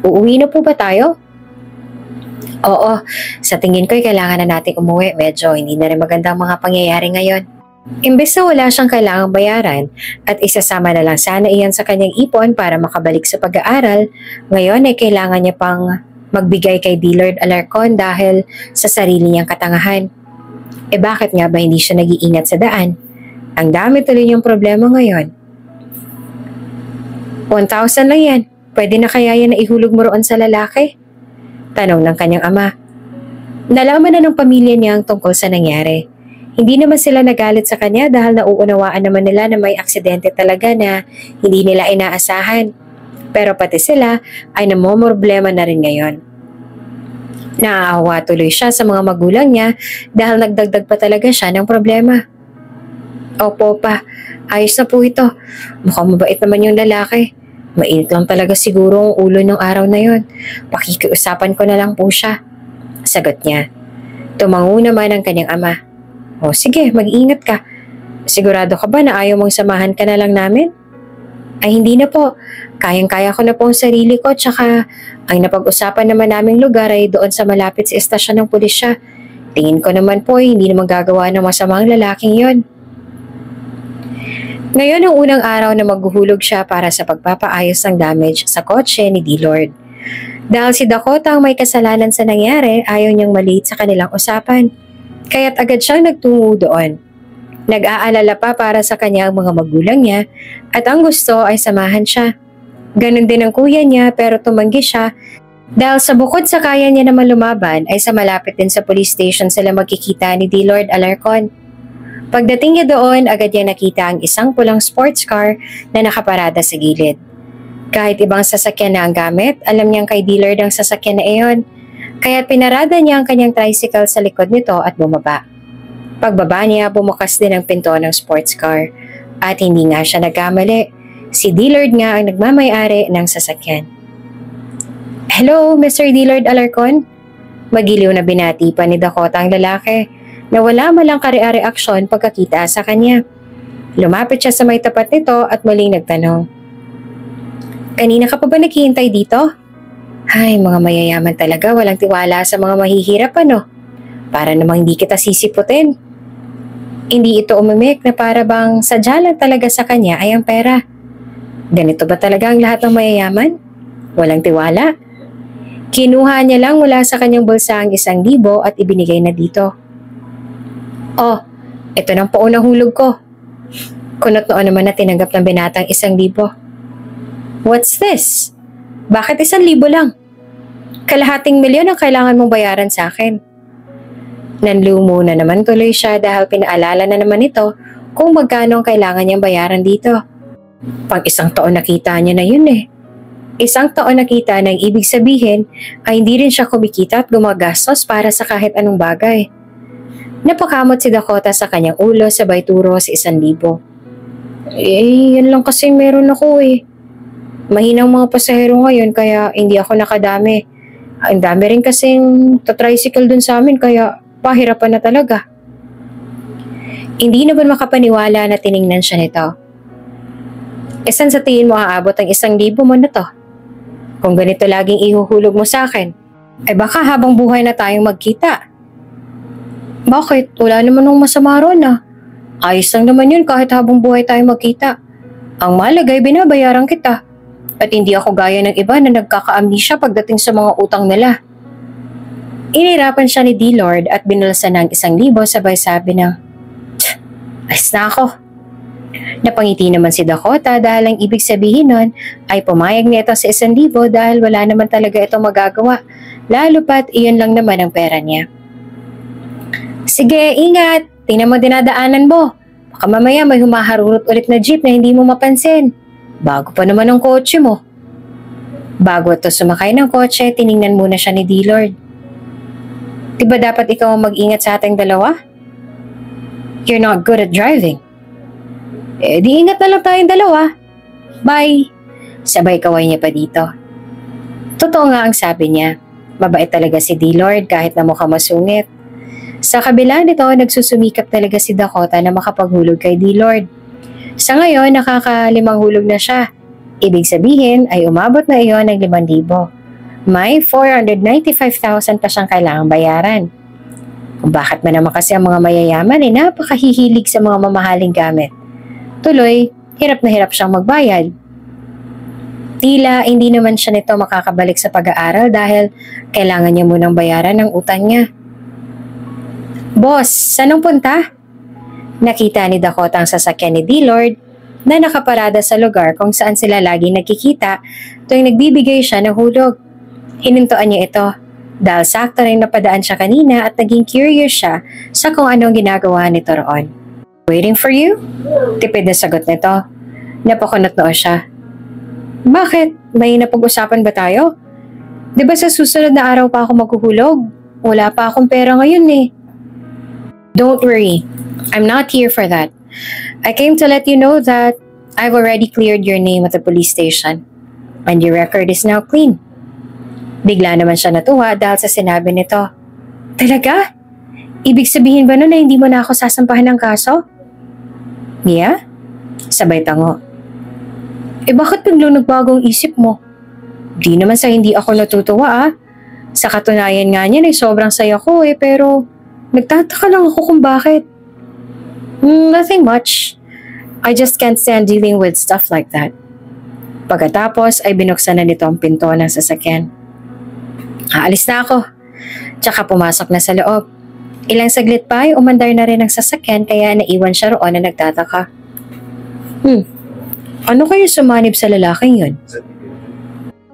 Uuwi na po ba tayo? Oo, sa tingin ko'y kailangan na natin umuwi. Medyo hindi na rin maganda ang mga pangyayari ngayon. Imbes na wala siyang kailangang bayaran at isasama na lang sana iyan sa kanyang ipon para makabalik sa pag-aaral, ngayon ay kailangan niya pang magbigay kay Dillard Alarcon dahil sa sarili niyang katangahan. Bakit nga ba hindi siya nag-iingat sa daan? Ang dami tuloy niyang problema ngayon. 1,000 lang yan. Pwede na kaya yan na ihulog mo roon sa lalaki? Tanong ng kanyang ama. Nalaman na ng pamilya niya ang tungkol sa nangyari. Hindi naman sila nagalit sa kanya dahil nauunawaan naman nila na may aksidente talaga na hindi nila inaasahan. Pero pati sila ay namomroblema na rin ngayon. Naaawa tuloy siya sa mga magulang niya dahil nagdagdag pa talaga siya ng problema. Opo pa, ayos na po ito. Mukhang mabait naman yung lalaki. Mainit lang talaga siguro ang ulo ng araw na yon. Pakikiusapan ko na lang po siya. Sagot niya. Tumango naman ang kanyang ama. O sige, mag-ingat ka. Sigurado ka ba na ayaw mong samahan ka na lang namin? Ay hindi na po. Kayang-kaya ko na po ang sarili ko tsaka ang napag-usapan naman naming lugar ay doon sa malapit sa estasyon ng pulisya. Tingin ko naman po hindi naman gagawa ng masamang lalaking yon. Ngayon ang unang araw na maghuhulog siya para sa pagpapaayos ng damage sa kotse ni Dillard. Dahil si Dakota ang may kasalanan sa nangyari, ayaw niyang maliit sa kanilang usapan. Kaya't agad siyang nagtungo doon. Nag-aalala pa para sa kanya ang mga magulang niya at ang gusto ay samahan siya. Ganon din ang kuya niya pero tumanggi siya dahil sa bukod sa kaya niya naman lumaban ay sa malapit din sa police station sila magkikita ni Dillard Alarcon. Pagdating niya doon, agad niya nakita ang isang pulang sports car na nakaparada sa gilid. Kahit ibang sasakyan na ang gamit, alam niyang kay Dillard ang sasakyan na iyon. Kaya pinarada niya ang kanyang tricycle sa likod nito at bumaba. Pagbaba niya, bumukas din ang pinto ng sports car. At hindi nga siya nagkamali. Si Dillard nga ang nagmamay-ari ng sasakyan. Hello, Mr. Dillard Alarcon? Magiliw na binati pa ni Dakota ang lalaki na wala malang kare-reaksyon pagkakita sa kanya. Lumapit siya sa may tapat nito at muling nagtanong. Kanina ka pa ba naghihintay dito? Ay, mga mayayaman talaga, walang tiwala sa mga mahihirap ano? Para namang hindi kita sisiputin. Hindi ito umimik na para bang sadya lang talaga sa kanya ay ang pera. Ganito ba talaga ang lahat ng mayayaman? Walang tiwala? Kinuha niya lang mula sa kanyang bulsa ang 1,000 at ibinigay na dito. Oh, ito nang paunang hulog ko. Kunot noon naman na tinanggap ng binatang 1,000. What's this? Bakit 1,000 lang? Kalahating milyon ang kailangan mong bayaran sa akin. Nanlumo na naman tuloy siya dahil pinaalala na naman ito kung magkano ang kailangan niyang bayaran dito. Pag 1 taon nakita niya na yun eh. 1 taon nakita na ang ibig sabihin ay hindi rin siya kumikita at gumagastos para sa kahit anong bagay. Napakamot si Dakota sa kanyang ulo sabay turo sa 1,000. Yan lang kasi meron ako eh. Mahinang mga pasahero ngayon kaya hindi ako nakadami. Ang dami rin kasing tricycle dun sa amin kaya pahirapan na talaga. Hindi naman makapaniwala na tiningnan siya nito. Saan sa tingin mo aabot ang 1,000 mo na to? Kung ganito laging ihuhulog mo sa akin, baka habang buhay na tayong magkita. Bakit? Wala naman nung masama ron ah. Ayos lang naman yun kahit habang buhay tayong magkita. Ang malagay binabayaran kita. At hindi ako gaya ng iba na nagkaka-amnesia pagdating sa mga utang nila. Inirapan siya ni D-Lord at binulsan ng 1,000 sabay sabi ng, ayos na ako. Napangiti naman si Dakota dahil ang ibig sabihin nun ay pumayag nito sa 1,000 dahil wala naman talaga itong magagawa, lalo pat iyon lang naman ang pera niya. Sige, ingat. Tingnan mo dinadaanan mo. Baka mamaya may humaharurot ulit na jeep na hindi mo mapansin. Bago pa naman ang kotse mo. Bago ito sumakay ng kotse, tiningnan muna siya ni D-Lord. Diba dapat ikaw ang mag-ingat sa ating dalawa? You're not good at driving. Di ingat na lang tayong dalawa. Bye. Sabay kaway niya pa dito. Totoo nga ang sabi niya. Mabait talaga si D-Lord kahit na mukha masungit. Sa kabila nito, nagsusumikap talaga si Dakota na makapaghulog kay D-Lord. Sa ngayon, nakaka-5 hulog na siya. Ibig sabihin ay umabot na iyon ng 5,000. May 495,000 pa siyang kailangang bayaran. Kung bakit man naman kasi ang mga mayayaman ay napakahihilig sa mga mamahaling gamit. Tuloy, hirap na hirap siyang magbayad. Tila hindi naman siya nito makakabalik sa pag-aaral dahil kailangan niya munang bayaran ang utang niya. Boss, saan ang punta? Nakita ni Dakota ang sasakyan ni D-Lord na nakaparada sa lugar kung saan sila lagi nagkikita tuwing nagbibigay siya ng hulog. Hinintuan niya ito dahil sakto rin napadaan siya kanina at naging curious siya sa kung anong ginagawa nito roon. Waiting for you? Tipid na sagot nito. Napakunot noo siya. Bakit? May napag-usapan ba tayo? Diba sa susunod na araw pa ako maghuhulog? Wala pa akong pera ngayon eh. Don't worry. I'm not here for that. I came to let you know that I've already cleared your name at the police station and your record is now clean. Bigla naman siya natuwa dahil sa sinabi nito. Talaga? Ibig sabihin ba nun na hindi mo na ako sasampahan ng kaso? Yeah? Sabay tango. Bakit biglang nagbagong isip mo? Di naman sa hindi ako natutuwa ah. Sa katunayan nga niyan ay sobrang saya ko pero nagtataka lang ako kung bakit. Nothing much. I just can't stand dealing with stuff like that. Pagkatapos ay binuksan na nito ang pinto ng sasakyan. Aalis na ako. Tsaka pumasok na sa loob. Ilang saglit pa ay umandar na rin ang sasakyan kaya naiwan siya roon na nagtataka. Ano kayo sumanib sa lalaking yun?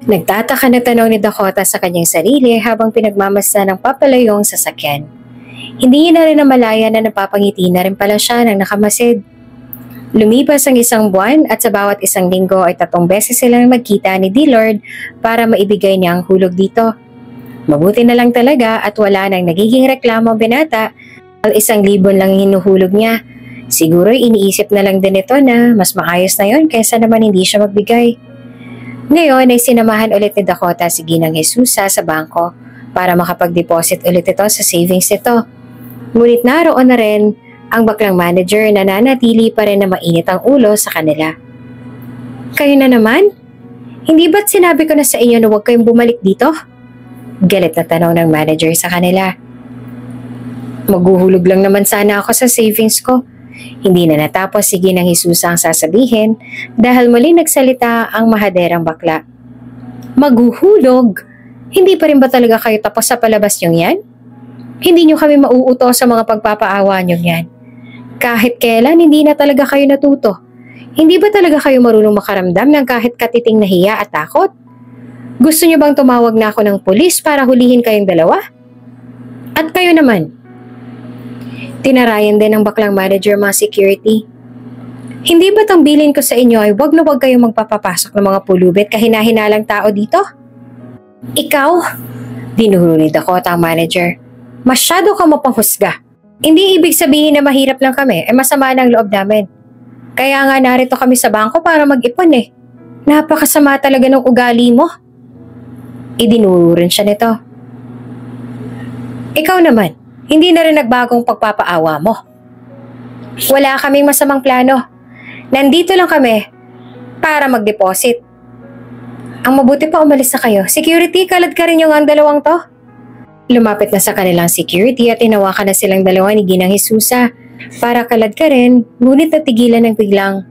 Nagtataka na tanong ni Dakota sa kanyang sarili habang pinagmamasdan ng papalayong sasakyan. Hindi niya na rin namalaya na napapangiti na rin pala siya ng nakamasid. Lumipas ang 1 buwan at sa bawat 1 linggo ay 3 beses silang magkita ni D-Lord para maibigay niya ang hulog dito. Mabuti na lang talaga at wala nang nagiging reklamo ang binata at 1,000 lang hinuhulog niya. Siguro iniisip na lang din ito na mas maayos na yon kaysa naman hindi siya magbigay. Ngayon ay sinamahan ulit ni Dakota si Ginang Jesusa sa bangko para makapag-deposit ulit ito sa savings nito. Ngunit naroon na rin ang baklang manager na nanatili pa rin na mainit ang ulo sa kanila. Kayo na naman? Hindi ba't sinabi ko na sa inyo na huwag kayong bumalik dito? Galit na tanong ng manager sa kanila. Maghuhulog lang naman sana ako sa savings ko. Hindi na natapos si Ginang Jesusa ang sasabihin dahil muli nagsalita ang mahaderang bakla. Maghuhulog? Hindi pa rin ba talaga kayo tapos sa palabas niyong yan? Hindi niyo kami mauuto sa mga pagpapaawa niyong yan. Kahit kailan hindi na talaga kayo natuto. Hindi ba talaga kayo marunong makaramdam ng kahit katiting na hiya at takot? Gusto niyo bang tumawag na ako ng pulis para hulihin kayong dalawa? At kayo naman? Tinarayan din ng baklang manager mga security. Hindi ba't ang bilin ko sa inyo ay wag na wag kayong magpapapasok ng mga pulubit kahina-hinalang tao dito? Ikaw? Dinuhulid ako at ang manager. Masyado ka mapanghusga. Hindi ibig sabihin na mahirap lang kami, masama ng loob namin. Kaya nga narito kami sa bangko para mag-ipon eh. Napakasama talaga ng ugali mo. Idinuro rin siya nito. Ikaw naman, hindi na rin nagbagong pagpapaawa mo. Wala kaming masamang plano. Nandito lang kami para mag-deposit. Ang mabuti pa umalis na kayo. Security, kalad ka rin yung ang dalawang to. Lumapit na sa kanilang security at tinawakan na silang dalawa ni Ginang Jesusa para kalad ka rin, ngunit natigilan ng biglang,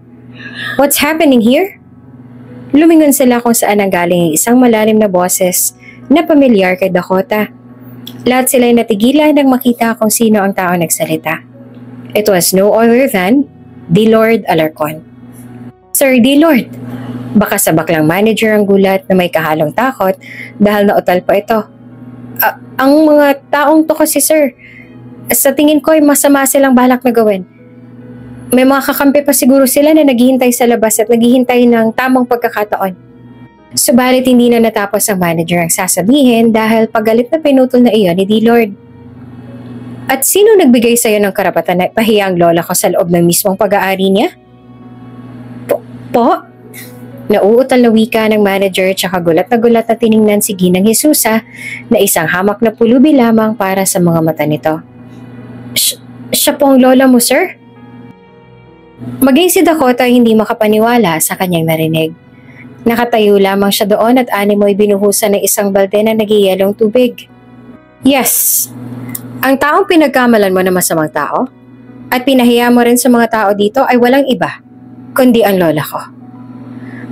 "What's happening here?" Lumingon sila kung saan nanggaling isang malalim na boses na pamilyar kay Dakota. Lahat sila'y natigilan nang makita kung sino ang tao nagsalita. It was no other than D-Lord Alarcon. Sir D-Lord, baka sa baklang manager ang gulat na may kahalong takot dahil nautal pa ito. Ang mga taong to kasi sir, sa tingin ko ay masama silang balak na gawin. May mga kakampi pa siguro sila na naghihintay sa labas at naghihintay ng tamang pagkakataon. Subalit hindi na natapos ang manager ang sasabihin dahil pagalit na pinutol na iyon ni D-Lord. At sino nagbigay sa'yo ng karapatan na ipahiya ang lola ko sa loob ng mismong pag-aari niya? Po? Nauutal na wika ng manager tsaka gulat na tiningnan si Ginang Jesusa na isang hamak na pulubi lamang para sa mga mata nito. Siya po ang lola mo, sir? Maging si Dakota hindi makapaniwala sa kanyang narinig. Nakatayo lamang siya doon at animoy binuhusan ng isang balde na nagyayelong tubig. Yes, ang taong pinagkamalan mo na masamang tao at pinahiya mo rin sa mga tao dito ay walang iba, kundi ang lola ko.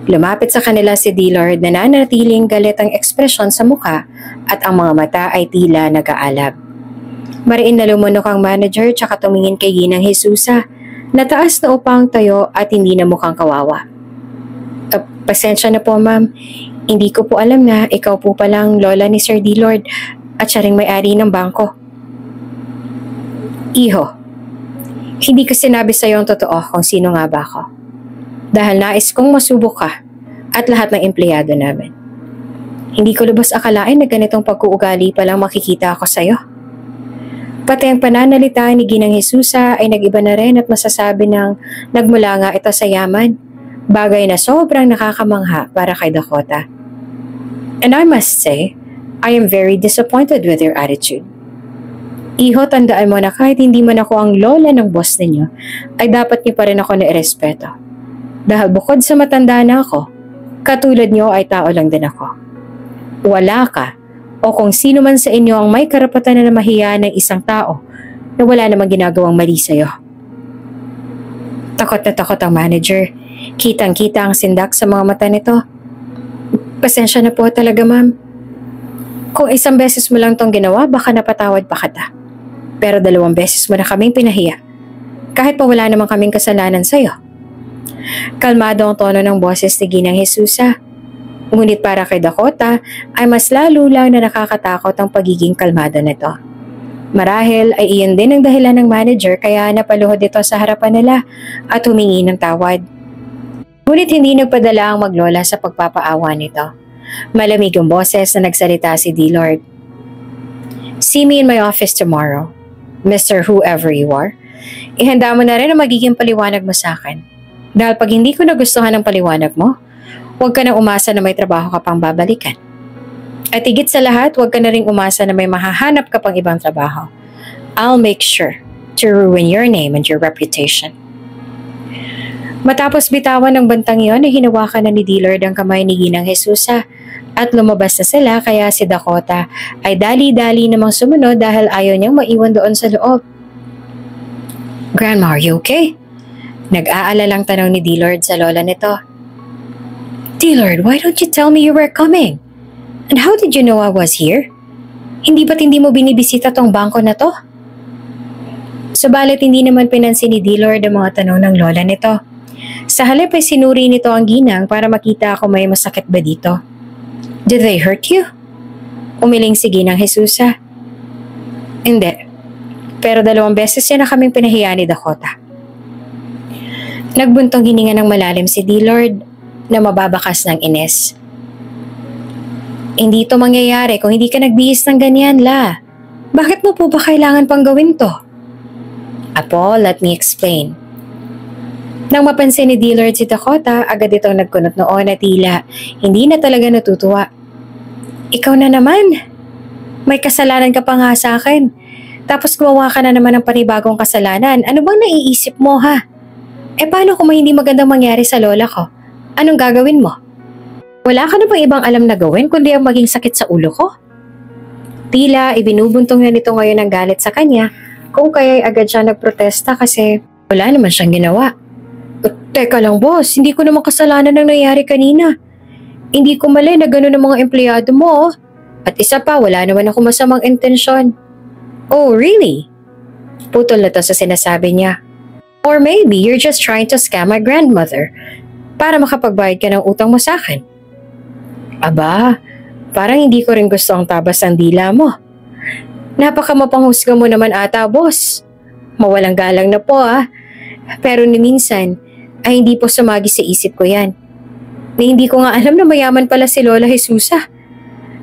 Lumapit sa kanila si D-Lord na nanatiling galit ang ekspresyon sa mukha at ang mga mata ay tila nag-aalab. Mariin na lumunok ang manager tsaka tumingin kay Ginang Jesusa na taas na upang tayo at hindi na mukhang kawawa. Pasensya na po ma'am, hindi ko po alam na ikaw po palang lola ni Sir D-Lord at siya ring may-ari ng bangko. Iho, hindi ko sinabi sa iyo ang totoo kung sino nga ba ako. Dahil nais kong masubok ka at lahat ng empleyado namin. Hindi ko lubos akalain na ganitong pag-uugali pa lang makikita ako sa iyo. Pati ang pananalita ni Ginang Jesusa ay nag-iba na rin at masasabi ng nagmula nga ito sa yaman, bagay na sobrang nakakamangha para kay Dakota. And I must say, I am very disappointed with your attitude. Iho, tandaan mo na kahit hindi man ako ang lola ng boss ninyo, ay dapat niyo pa rin ako na irespeto. Dahil bukod sa matanda na ako, katulad niyo ay tao lang din ako. Wala ka, o kung sino man sa inyo ang may karapatan na mahiya ng isang tao na wala namang ginagawang mali sa'yo. Takot na takot ang manager. Kitang-kita ang sindak sa mga mata nito. Pasensya na po talaga, ma'am. Kung isang beses mo lang tong ginawa, baka napatawad pa kita. Pero 2 beses mo na kaming pinahiya. Kahit pa wala namang kaming kasalanan sa'yo. Kalmado ang tono ng boses ni Ginang Jesusa. Ngunit para kay Dakota ay mas lalo lang na nakakatakot ang pagiging kalmado nito. Marahil ay iyon din ang dahilan ng manager kaya napaluhod ito sa harapan nila at humingi ng tawad. Ngunit hindi nagpadala ang maglola sa pagpapaawa nito. Malamig ang boses na nagsalita si D-Lord. See me in my office tomorrow, Mr. Whoever you are. Ihanda mo na rin ang magiging paliwanag mo sa akin. Dahil pag hindi ko nagustuhan ang paliwanag mo, huwag ka nang umasa na may trabaho ka pang babalikan. At higit sa lahat, huwag ka na rin umasa na may mahahanap ka pang ibang trabaho. I'll make sure to ruin your name and your reputation. Matapos bitawan ng bantang iyon ay hinawakan na ni D-Lord ang kamay ni Ginang Jesusa at lumabas na sila kaya si Dakota ay dali-dali namang sumunod dahil ayaw niyang maiwan doon sa loob. Grandma, are you okay? Nag-aalalang tanong ni D-Lord sa lola nito. D-Lord, why don't you tell me you were coming? And how did you know I was here? Hindi ba't hindi mo binibisita tong bangko na to? Subalit hindi naman pinansin ni D-Lord ang mga tanong ng lola nito. Sa halip ay sinuri nito ang ginang para makita kung may masakit ba dito. Did they hurt you? Umiling si Ginang Jesusa. Hindi. Pero 2 beses niya na kaming pinahiya ni Dakota. Nagbuntong hininga ng malalim si D-Lord na mababakas ng inis. Hindi ito mangyayari kung hindi ka nagbihis ng ganyan, La. Bakit mo po ba kailangan pang gawin to? Apo, let me explain. Nang mapansin ni D-Lord si Dakota, agad itong nagkunot noon na tila hindi na talaga natutuwa. Ikaw na naman. May kasalanan ka pa nga sa akin. Tapos gumawa ka na naman ng panibagong kasalanan. Ano bang naiisip mo, ha? Paano kung may hindi magandang mangyari sa lola ko? Anong gagawin mo? Wala ka na bang ibang alam na gawin kundi ang maging sakit sa ulo ko? Tila ibinubuntong na nito ngayon ang galit sa kanya kung kaya'y agad siya nagprotesta kasi wala naman siyang ginawa. Teka lang boss, hindi ko naman kasalanan ang nangyari kanina. Hindi ko mali na gano'n ang mga empleyado mo. At isa pa, wala naman ako masamang intensyon. Oh, really? Putol na to sa sinasabi niya. Or maybe you're just trying to scam my grandmother para makapagbayad ka ng utang mo sa akin. Aba, parang hindi ko rin gusto ang tabas ng dila mo. Napaka mapanghusga mo naman ata, boss. Mawalang galang na po Pero ni minsan ay hindi po sumagi sa isip ko yan. Na hindi ko nga alam na mayaman pala si Lola Jesusa.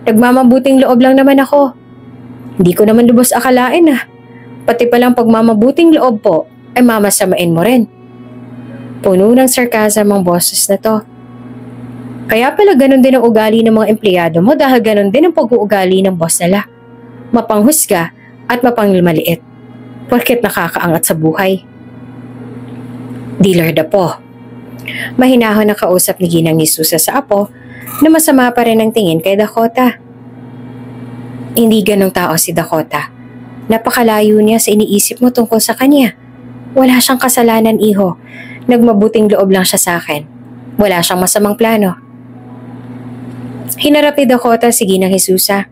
Nagmamabuting loob lang naman ako. Hindi ko naman lubos akalain Pati palang pagmamabuting loob po ay mamasamain mo rin. Puno ng sarcasm ang boses na to. Kaya pala ganun din ang ugali ng mga empleyado mo dahil ganun din ang pag-uugali ng boss nila. Mapanghusga at mapangmaliit. Porket nakakaangat sa buhay. Dealer na po. Mahinahon na kausap ni Ginang Jesusa sa apo na masama pa rin ang tingin kay Dakota. Hindi ganong tao si Dakota. Napakalayo niya sa iniisip mo tungkol sa kanya. Wala siyang kasalanan, iho. Nagmabuting loob lang siya sa akin. Wala siyang masamang plano. Hinarap ni Dakota si Ginang Jesusa.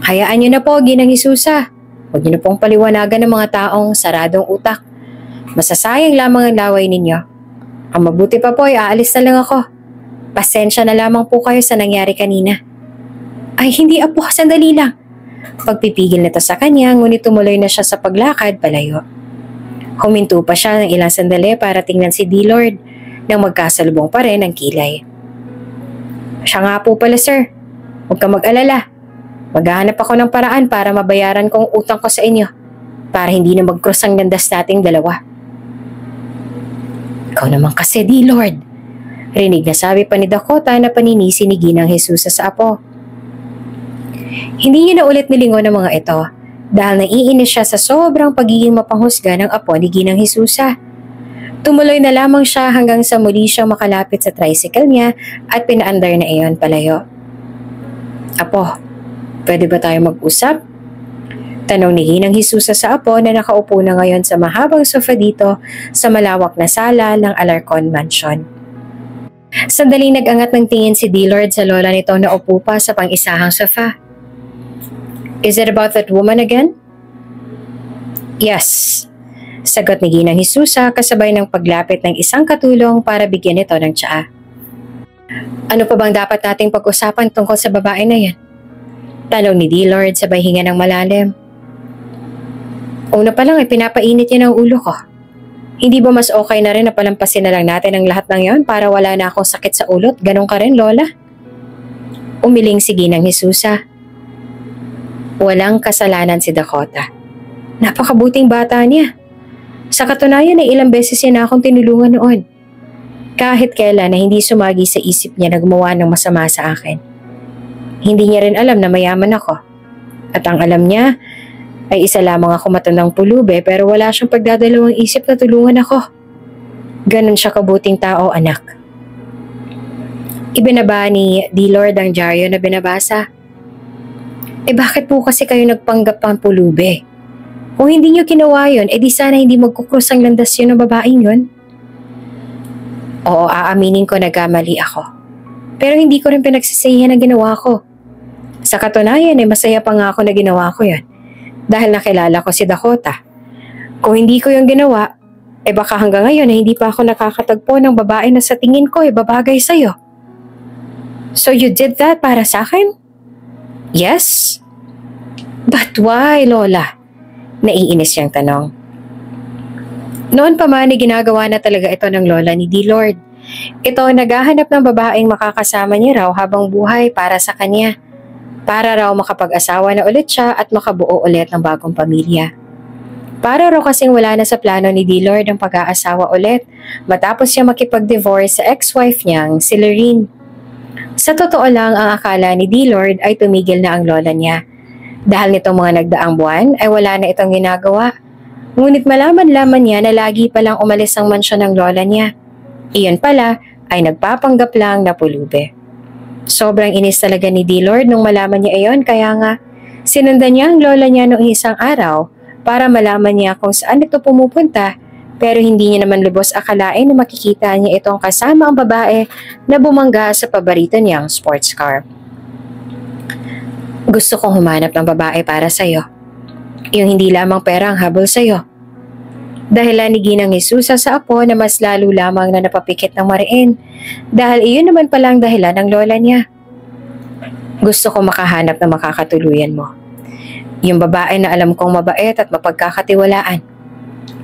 Hayaan niyo na po, Ginang Jesusa. Huwag niyo na pong paliwanagan ng mga taong saradong utak. Masasayang lamang ang laway ninyo. Ang mabuti pa po ay aalis na lang ako. Pasensya na lamang po kayo sa nangyari kanina. Ay hindi apo, sandali lang. Pagpipigil nito sa kanya, ngunit tumuloy na siya sa paglakad palayo. Huminto pa siya ng ilang sandali para tingnan si D-Lord nang magkasalubong pa rin ang kilay. Siya nga po pala, sir. Huwag ka mag-alala. Maghahanap ako ng paraan para mabayaran ko ang utang ko sa inyo para hindi na mag-cross ang landas nating dalawa. Ikaw naman kasi, D-Lord. Rinig na sabi pa ni Dakota na paninisi ni Ginang Jesusa sa apo. Hindi niya na ulit nilingon ang mga ito dahil naiinis siya sa sobrang pagiging mapanghusga ng apo ni Ginang Jesusa. Tumuloy na lamang siya hanggang sa muli siyang makalapit sa tricycle niya at pinaandar na iyon palayo. Apo, pwede ba tayo mag-usap? Tanong ni Ginang Jesusa sa apo na nakaupo na ngayon sa mahabang sofa dito sa malawak na sala ng Alarcon Mansion. Sandaling nag-angat ng tingin si D-Lord sa lola nito na upo pa sa pang-isahang sofa. Is it about that woman again? Yes. Sagot ni Ginang Jesusa kasabay ng paglapit ng isang katulong para bigyan ito ng tsaa. Ano pa bang dapat nating pag-usapan tungkol sa babae na yan? Tanong ni D-Lord sabay hinga ng malalim. Una pa lang ay pinapainit niya ng ulo ko. Hindi ba mas okay na rin na palampasin na lang natin ang lahat ng yon para wala na akong sakit sa ulo? Ganon ka rin, Lola? Umiling si Ginang Jesusa. Walang kasalanan si Dakota. Napakabuting bata niya. Sa katunayan ay ilang beses niya na akong tinulungan noon. Kahit kailan na hindi sumagi sa isip niya na gumawa ng masama sa akin. Hindi niya rin alam na mayaman ako. At ang alam niya ay isa lamang ako matandang pulube pero wala siyang pagdadalawang isip na tulungan ako. Ganon siya kabuting tao, anak. Ibinaba ni D-Lord ang dyaryo na binabasa. Bakit po kasi kayo nagpanggap pang pulube? Kung hindi niyo ginawa yun, di sana hindi magkukrus ang landas yun ng babaeng yun. Oo, aaminin ko nagkamali ako. Pero hindi ko rin pinagsisihan ang ginawa ko. Sa katunayan masaya pa nga ako na ginawa ko yun. Dahil nakilala ko si Dakota. Kung hindi ko yung ginawa, baka hanggang ngayon ay hindi pa ako nakakatagpo ng babae na sa tingin ko ay babagay sa'yo. So you did that para sa akin? Yes? But why, Lola? Naiinis siyang tanong. Noon pa man ay ginagawa na talaga ito ng lola ni D-Lord. Ito naghahanap ng babaeng makakasama niya raw habang buhay para sa kanya. Para raw makapag-asawa na ulit siya at makabuo ulit ng bagong pamilya. Para raw kasing wala na sa plano ni D-Lord ang pag-aasawa ulit matapos siya makipag-divorce sa ex-wife niyang si Lorene. Sa totoo lang, ang akala ni D-Lord ay tumigil na ang lola niya. Dahil nitong mga nagdaang buwan ay wala na itong ginagawa. Ngunit malaman-laman niya na lagi palang umalis ang mansyon ng lola niya. Iyon pala ay nagpapanggap lang na pulube. Sobrang inis talaga ni D-Lord nung malaman niya iyon kaya nga sinundan niya ang lola niya noong isang araw para malaman niya kung saan ito pumupunta pero hindi niya naman lubos akalain na makikita niya itong kasama ang babae na bumangga sa paborito niyang sports car. Gusto kong humanap ng babae para sa'yo. Yung hindi lamang pera ang habol sa'yo. Dahilan ni Ginang Jesusa sa apo na mas lalo lamang na napapikit ng mariin dahil iyon naman pala ang dahilan ng lola niya. Gusto kong makahanap ng makakatuluyan mo. Yung babae na alam kong mabait at mapagkakatiwalaan.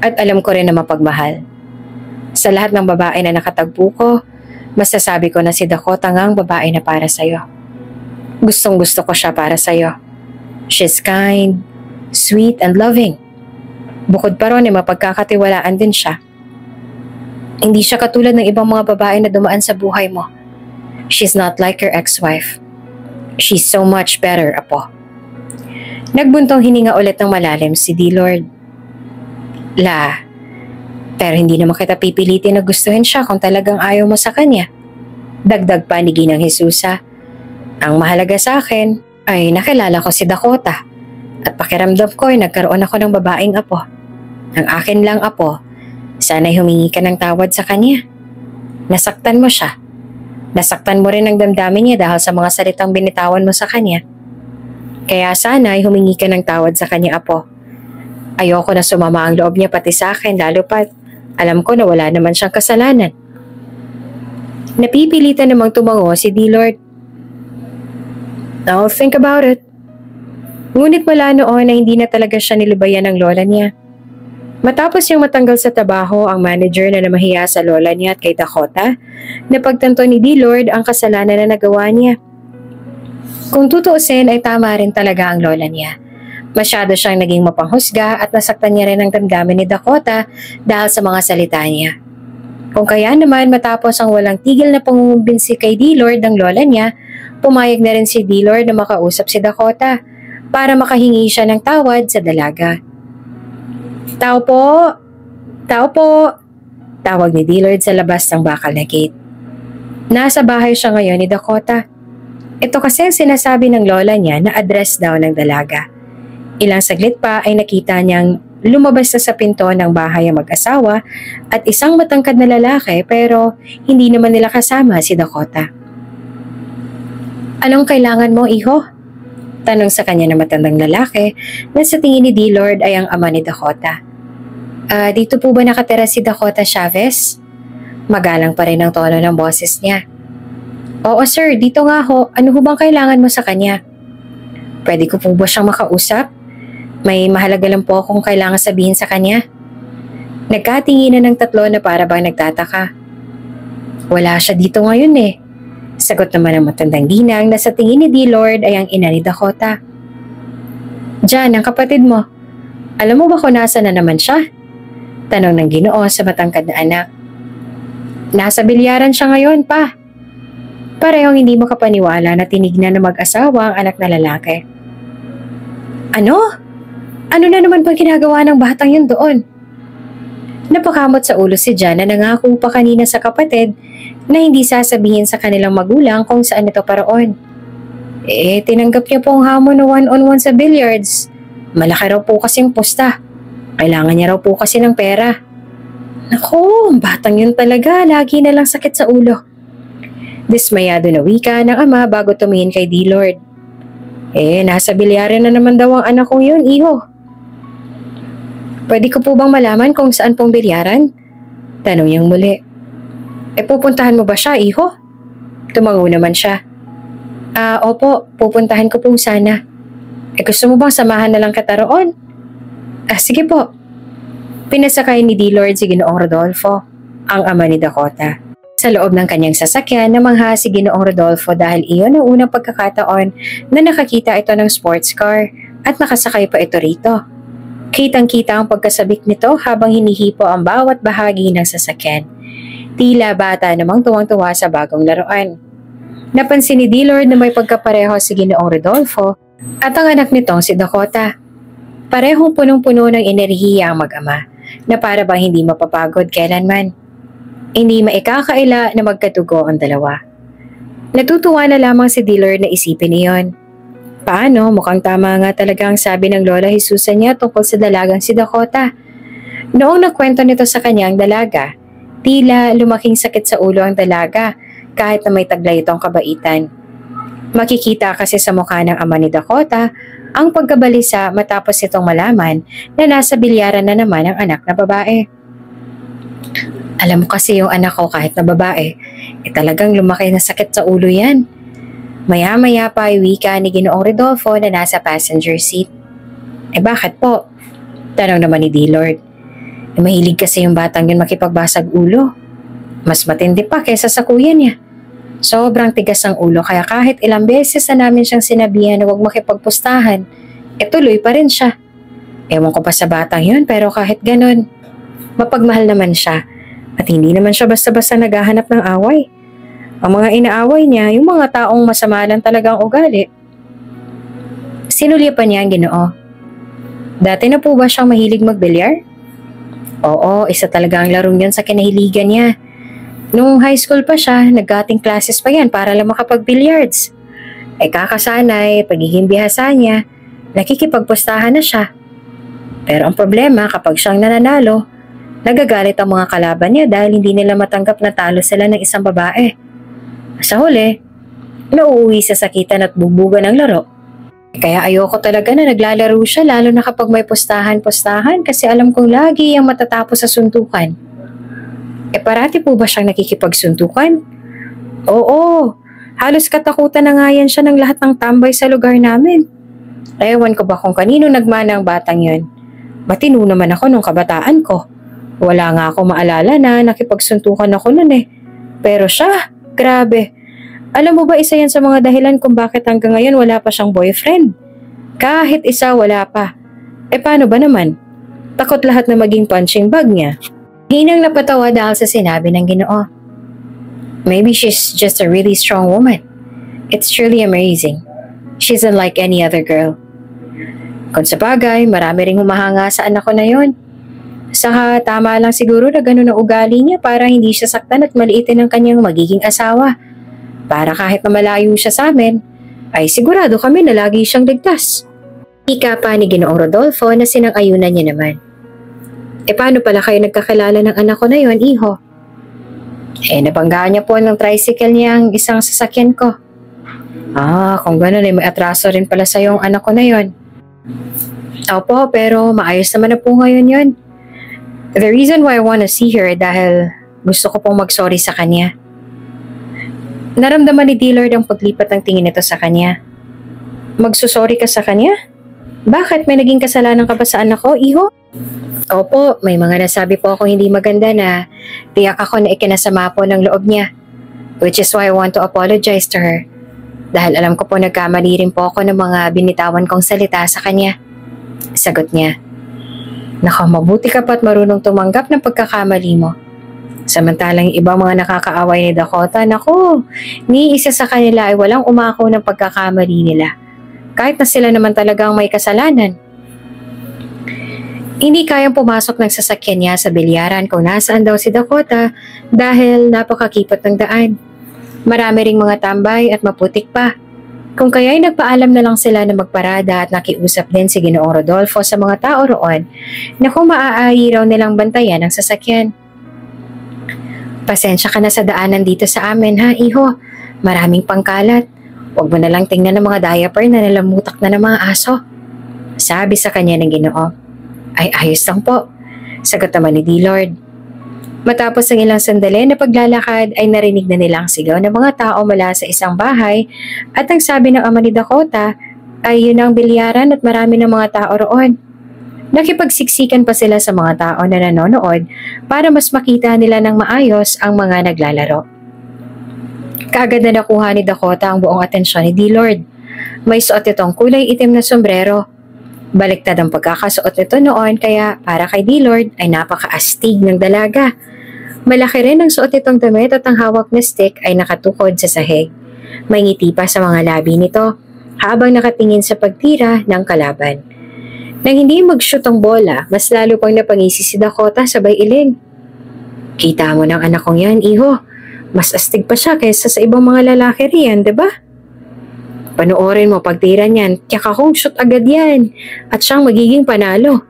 At alam ko rin na mapagmahal. Sa lahat ng babae na nakatagpo ko, masasabi ko na si Dakota nga ang babae na para sa'yo. Gustong gusto ko siya para sa'yo. She's kind, sweet and loving. Bukod pa ron ay mapagkakatiwalaan din siya. Hindi siya katulad ng ibang mga babae na dumaan sa buhay mo. She's not like your ex-wife. She's so much better, apo. Nagbuntong hininga ulit ng malalim si D-Lord. Pero hindi naman kita pipilitin na gustuhin siya kung talagang ayaw mo sa kanya. Dagdag pa ni Ginang Jesusa. Ang mahalaga sa akin ay nakilala ko si Dakota at pakiramdam ko ay nagkaroon ako ng babaeng apo. Ang akin lang apo, sana'y humingi ka ng tawad sa kanya. Nasaktan mo siya. Nasaktan mo rin ang damdamin niya dahil sa mga salitang binitawan mo sa kanya. Kaya sana'y humingi ka ng tawad sa kanya apo. Ayoko na sumama ang loob niya pati sa akin lalo pat alam ko na wala naman siyang kasalanan. Napipilitan namang tumango si D-Lord. I'll think about it. Ngunit mula noon na hindi na talaga siya nilubayan ng lola niya. Matapos niyang matanggal sa trabaho ang manager na namahiya sa lola niya at kay Dakota, napagtanto ni D-Lord ang kasalanan na nagawa niya. Kung tutuusin ay tama rin talaga ang lola niya. Masyado siyang naging mapanghusga at nasaktan niya rin ang damdamin ni Dakota dahil sa mga salita niya. Kung kaya naman matapos ang walang tigil na pangungumbinsi kay D-Lord ng lola niya, pumayag na rin si D-Lord na makausap si Dakota para makahingi siya ng tawad sa dalaga. Tao po! Tao po! Tawag ni D-Lord sa labas ng bakal na gate. Nasa bahay siya ngayon ni Dakota. Ito kasi ang sinasabi ng lola niya na address daw ng dalaga. Ilang saglit pa ay nakita niyang lumabas na sa pinto ng bahay ang mag-asawa at isang matangkad na lalaki pero hindi naman nila kasama si Dakota. Anong kailangan mo, iho? Tanong sa kanya ng matandang lalaki na sa tingin ni D-Lord ay ang ama ni Dakota. Dito po ba nakatira si Dakota Chavez? Magalang pa rin ang tono ng boses niya. Oo sir, dito nga ho. Ano ho bang kailangan mo sa kanya? Pwede ko po ba siyang makausap? May mahalaga lang po akong kailangan sabihin sa kanya. Nagkatinginan ng tatlo na para bang nagtataka. Wala siya dito ngayon eh. Sagot naman ng matandang ginang na sa tingin ni D-Lord ay ang ina ni Dakota. Jan, ang kapatid mo. Alam mo ba kung nasa na naman siya? Tanong ng Ginoo sa matangkad na anak. Nasa bilyaran siya ngayon pa. Parehong hindi makapaniwala na tinignan na mag-asawa ang anak na lalaki. Ano? Ano na naman bang ginagawa ng batang yun doon? Napakamot sa ulo si Jan na nangako pa kanina sa kapatid na hindi sasabihin sa kanilang magulang kung saan ito paroon. Tinanggap niya po ang hamon na one-on-one sa billiards. Malaki raw po kasing pusta. Kailangan niya raw po kasi ng pera. Naku, batang yun talaga. Lagi na lang sakit sa ulo. Dismayado na wika ng ama bago tumingin kay D-Lord. Nasa bilyaran na naman daw ang anak kong yun, iho. Pwede ko po bang malaman kung saan pong bilyaran? Tanong niyang muli. Pupuntahan mo ba siya, iho? Tumango naman siya. Opo, pupuntahan ko po sana. Gusto mo bang samahan na lang kita roon? Sige po. Pinasakay ni D-Lord si Ginoong Rodolfo, ang ama ni Dakota. Sa loob ng kanyang sasakyan, namangha si Ginoong Rodolfo dahil iyon ang unang pagkakataon na nakakita ito ng sports car at nakasakay pa ito rito. Kitang-kita ang pagkasabik nito habang hinihipo ang bawat bahagi ng sasakyan. Tila bata namang tuwang-tuwa sa bagong laruan. Napansin ni D-Lord na may pagkapareho si Ginoong Rodolfo at ang anak nitong si Dakota. Parehong punong-puno ng enerhiya ang mag-ama na para bang hindi mapapagod kailanman. Hindi maikakaila na magkatugo ang dalawa. Natutuwa na lamang si D-Lord na isipin iyon. Paano? Mukhang tama nga talaga ang sabi ng Lola Jesusa niya tungkol sa dalagang si Dakota. Noong nakwento nito sa kanyang dalaga, tila lumaking sakit sa ulo ang dalaga kahit na may taglay itong kabaitan. Makikita kasi sa mukha ng ama ni Dakota ang pagkabalisa matapos itong malaman na nasa bilyaran na naman ang anak na babae. Alam mo kasi yung anak ko kahit na babae, talagang lumaki na sakit sa ulo yan. Maya-maya pa ay wika ni Ginoong Rodolfo na nasa passenger seat. Bakit po? Tanong naman ni D-Lord. Mahilig kasi yung batang yun makipagbasag ulo. Mas matindi pa kaysa sa kuya niya. Sobrang tigas ang ulo kaya kahit ilang beses na namin siyang sinabihan na huwag makipagpustahan, tuloy pa rin siya. Ewan ko pa sa batang yun pero kahit ganun, mapagmahal naman siya. At hindi naman siya basta-basta naghahanap ng away. Ang mga inaaway niya, yung mga taong masama lang talagang ugali. Sinulipan niya ang Ginoo. Dati na po ba siyang mahilig magbilyar? Oo, isa talaga ang larong yun sa kinahiligan niya. Nung high school pa siya, nag-cutting classes pa yan para lang makapag-billiards. Kakasanay, pagiging bihasa niya, nakikipagpustahan na siya. Pero ang problema kapag siyang nananalo, nagagalit ang mga kalaban niya dahil hindi nila matanggap na talo sila ng isang babae. Sa huli, nauuwi sa sakitan at bubugan ng laro. Kaya ayoko talaga na naglalaro siya lalo na kapag may pustahan-pustahan kasi alam kong lagi ang matatapos sa suntukan. Parati po ba siyang nakikipagsuntukan? Oo, halos katakutan na nga yan siya ng lahat ng tambay sa lugar namin. Ewan ko ba kung kanino nagmana ang batang yun. Matino naman ako nung kabataan ko. Wala nga ako maalala na nakipagsuntukan ako nun Pero siya, grabe. Alam mo ba isa yan sa mga dahilan kung bakit hanggang ngayon wala pa siyang boyfriend? Kahit isa wala pa. Paano ba naman? Takot lahat na maging punching bag niya. Hinang napatawa dahil sa sinabi ng Ginoo. Maybe she's just a really strong woman. It's truly amazing. She's unlike any other girl. Kung sa bagay, marami ring humahanga sa anak ko na yon. Saka tama lang siguro na gano'n ang ugali niya para hindi siya saktan at maliitin ang kanyang magiging asawa. Para kahit na malayo siya sa amin, ay sigurado kami na lagi siyang ligtas. Ika pa ni Ginoong Rodolfo na sinang-ayunan niya naman. Paano pala kayo nagkakilala ng anak ko na yon, iho? Nabanggaan niya po ng tricycle niya ang isang sasakyan ko. Kung gano'n may atraso rin pala sa yung anak ko na yon. Opo, pero maayos naman na po ngayon yon. The reason why I want to see her dahil gusto ko pong mag-sorry sa kanya. Naramdaman ni D-Lord ang paglipat ng tingin nito sa kanya. Magsusorry ka sa kanya? Bakit? May naging kasalanan ka ba sa anak ko, iho? Opo, may mga nasabi po ako hindi maganda na tiyak ako na ikinasama po ng loob niya. Which is why I want to apologize to her. Dahil alam ko po nagkamali rin po ako ng mga binitawan kong salita sa kanya. Sagot niya. Nako, mabuti ka pa't marunong tumanggap ng pagkakamali mo. Samantalang ibang mga nakakaaway ni Dakota, nako, ni isa sa kanila ay walang umako ng pagkakamali nila. Kahit na sila naman talagang may kasalanan. Hindi kayang pumasok ng sasakyan niya sa bilyaran kung nasaan daw si Dakota dahil napakakipot ng daan. Marami ring mga tambay at maputik pa. Kung kaya'y nagpaalam na lang sila na magparada at nakiusap din si Ginoong Rodolfo sa mga tao roon na kung maaari raw nilang bantayan ang sasakyan. Pasensya ka na sa daanan dito sa amin ha, iho. Maraming pangkalat. Huwag mo na lang tingnan ng mga diaper na nalamutak na ng mga aso. Sabi sa kanya ng Ginoo. Ay ayos lang po, sagot naman ni D-Lord. Matapos ang ilang sandali na paglalakad ay narinig na nilang sigaw ng mga tao mula sa isang bahay at ang sabi ng ama ni Dakota ay yun ang bilyaran at marami ng mga tao roon. Nakipagsiksikan pa sila sa mga tao na nanonood para mas makita nila ng maayos ang mga naglalaro. Kaagad na nakuha ni Dakota ang buong atensyon ni D-Lord. May suot itong kulay itim na sombrero. Baliktad ang pagkakasuot nito noon kaya para kay D-Lord ay napakaastig ng dalaga. Malaki rin ang suot nitong damit at ang hawak na stick ay nakatukod sa sahig. May ngiti pa sa mga labi nito habang nakatingin sa pagtira ng kalaban. Nang hindi mag-shoot ang bola, mas lalo pang napangisi si Dakota sabay iling. Kita mo ng anak kong yan, iho. Mas astig pa siya kaysa sa ibang mga lalaki riyan, diba? Panoorin mo pagtira niyan, tiyak akong shoot agad yan at siyang magiging panalo.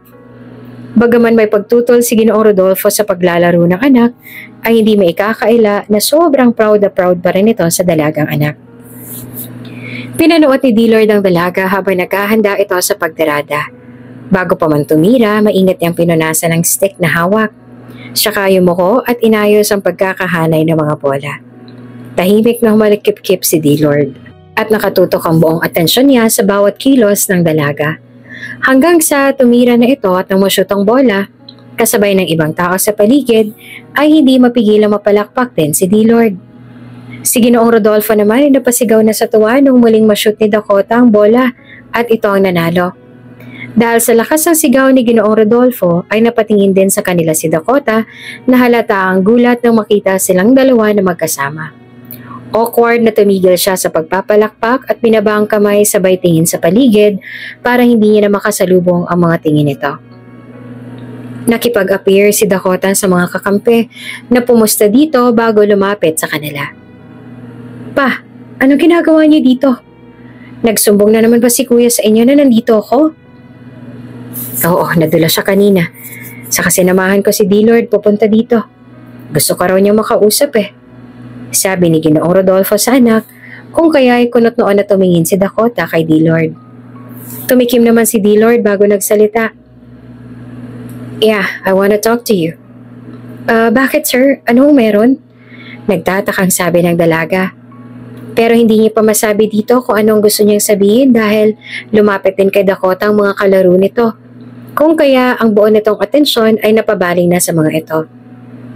Bagaman may pagtutol si Ginoong Rodolfo sa paglalaro ng anak, ay hindi maikakaila na sobrang proud na proud pa rin ito sa dalagang anak. Pinanood ni D-Lord ang dalaga habang naghahanda ito sa pagtirada. Bago pa man tumira, maingat niyang pinunasan ng stick na hawak. Saka yumuko at inayos ang pagkakahanay ng mga bola. Tahimik na humalikip-kip si D-Lord at nakatutok ang buong atensyon niya sa bawat kilos ng dalaga. Hanggang sa tumira na ito at nang masyut ang bola, kasabay ng ibang tao sa paligid, ay hindi mapigilang mapalakpak din si D-Lord. Si Ginoong Rodolfo naman ay napasigaw na sa tuwa nung muling masyut ni Dakota ang bola at ito ang nanalo. Dahil sa lakas ng sigaw ni Ginoong Rodolfo ay napatingin din sa kanila si Dakota na halata ang gulat nang makita silang dalawa na magkasama. Awkward na tumigil siya sa pagpapalakpak at binaba ang kamay sabay tingin sa paligid para hindi niya na makasalubong ang mga tingin nito. Nakipag-appear si Dakota sa mga kakampi na pumusta dito bago lumapit sa kanila. Pa, anong ginagawa niyo dito? Nagsumbong na naman ba si kuya sa inyo na nandito ako? Oo, nadula siya kanina. Saka sinamahan ko si D-Lord pupunta dito. Gusto ka raw niya makausap eh. Sabi ni Ginoong Rodolfo sa anak kung kaya ay kunot noon na tumingin si Dakota kay D-Lord. Tumikim naman si D-Lord bago nagsalita. Yeah, I wanna talk to you. Bakit sir? Anong meron? Nagtatakang sabi ng dalaga. Pero hindi niya pa masabi dito kung anong gusto niyang sabihin dahil lumapit din kay Dakota ang mga kalaro nito. Kung kaya ang buo nitong atensyon ay napabaling na sa mga ito.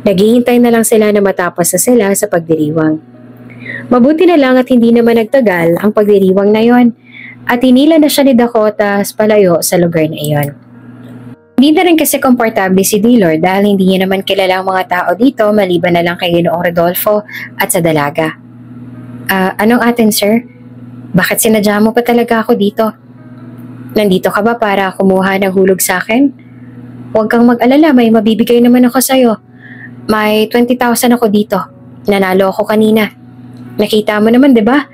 Naghihintay na lang sila na matapos na sila sa pagdiriwang. Mabuti na lang at hindi naman nagtagal ang pagdiriwang na yon at hinila na siya ni Dakota palayo sa lugar na iyon. Hindi na rin kasi komportable si D-Lord dahil hindi niya naman kilala ang mga tao dito maliban na lang kay Ginoong Rodolfo at sa dalaga. Anong atin sir? Bakit sinadya mo pa talaga ako dito? Nandito ka ba para kumuha ng hulog sa akin? Huwag kang mag-alala, may mabibigay naman ako sa'yo. May 20,000 ako dito. Nanalo ako kanina. Nakita mo naman, 'di ba?